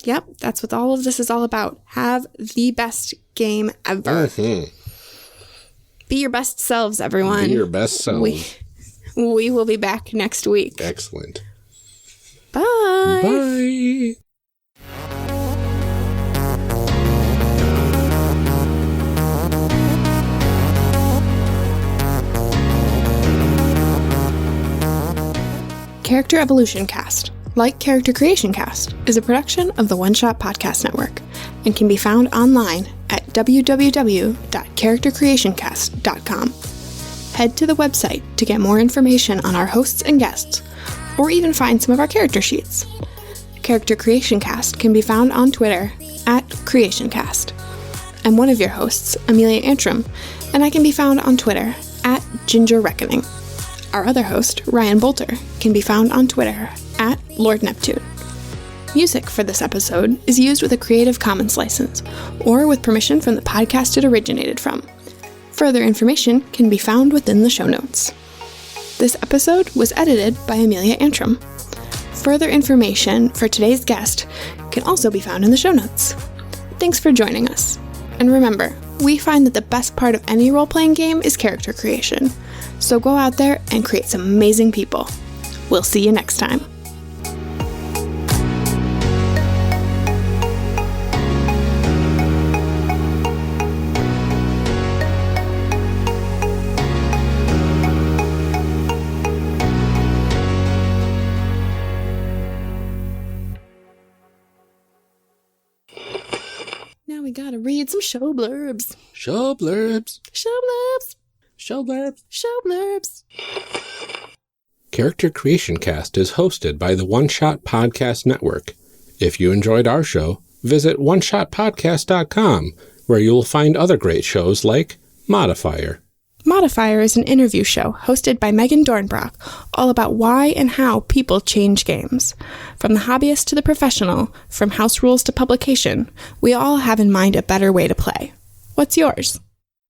Yep, that's what all of this is all about. Have the best game ever. Be your best selves, everyone.
Be your best selves.
We will be back next week.
Excellent.
Bye.
Bye.
Character Evolution Cast, like Character Creation Cast, is a production of the One Shot Podcast Network and can be found online at www.charactercreationcast.com. Head to the website to get more information on our hosts and guests, or even find some of our character sheets. Character Creation Cast can be found on Twitter at CreationCast. I'm one of your hosts, Amelia Antrim, and I can be found on Twitter at Ginger Reckoning. Our other host, Ryan Bolter, can be found on Twitter at Lord Neptune. Music for this episode is used with a Creative Commons license, or with permission from the podcast it originated from. Further information can be found within the show notes. This episode was edited by Amelia Antrim. Further information for today's guest can also be found in the show notes. Thanks for joining us. And remember, we find that the best part of any role-playing game is character creation. So go out there and create some amazing people. We'll see you next time. Now we gotta read some show blurbs.
Show blurbs.
Show blurbs.
Show blurbs.
Show blurbs.
Character Creation Cast is hosted by the One Shot Podcast Network. If you enjoyed our show, visit oneshotpodcast.com, where you will find other great shows like Modifier.
Modifier is an interview show hosted by Megan Dornbrock, all about why and how people change games. From the hobbyist to the professional, from house rules to publication, we all have in mind a better way to play. What's yours?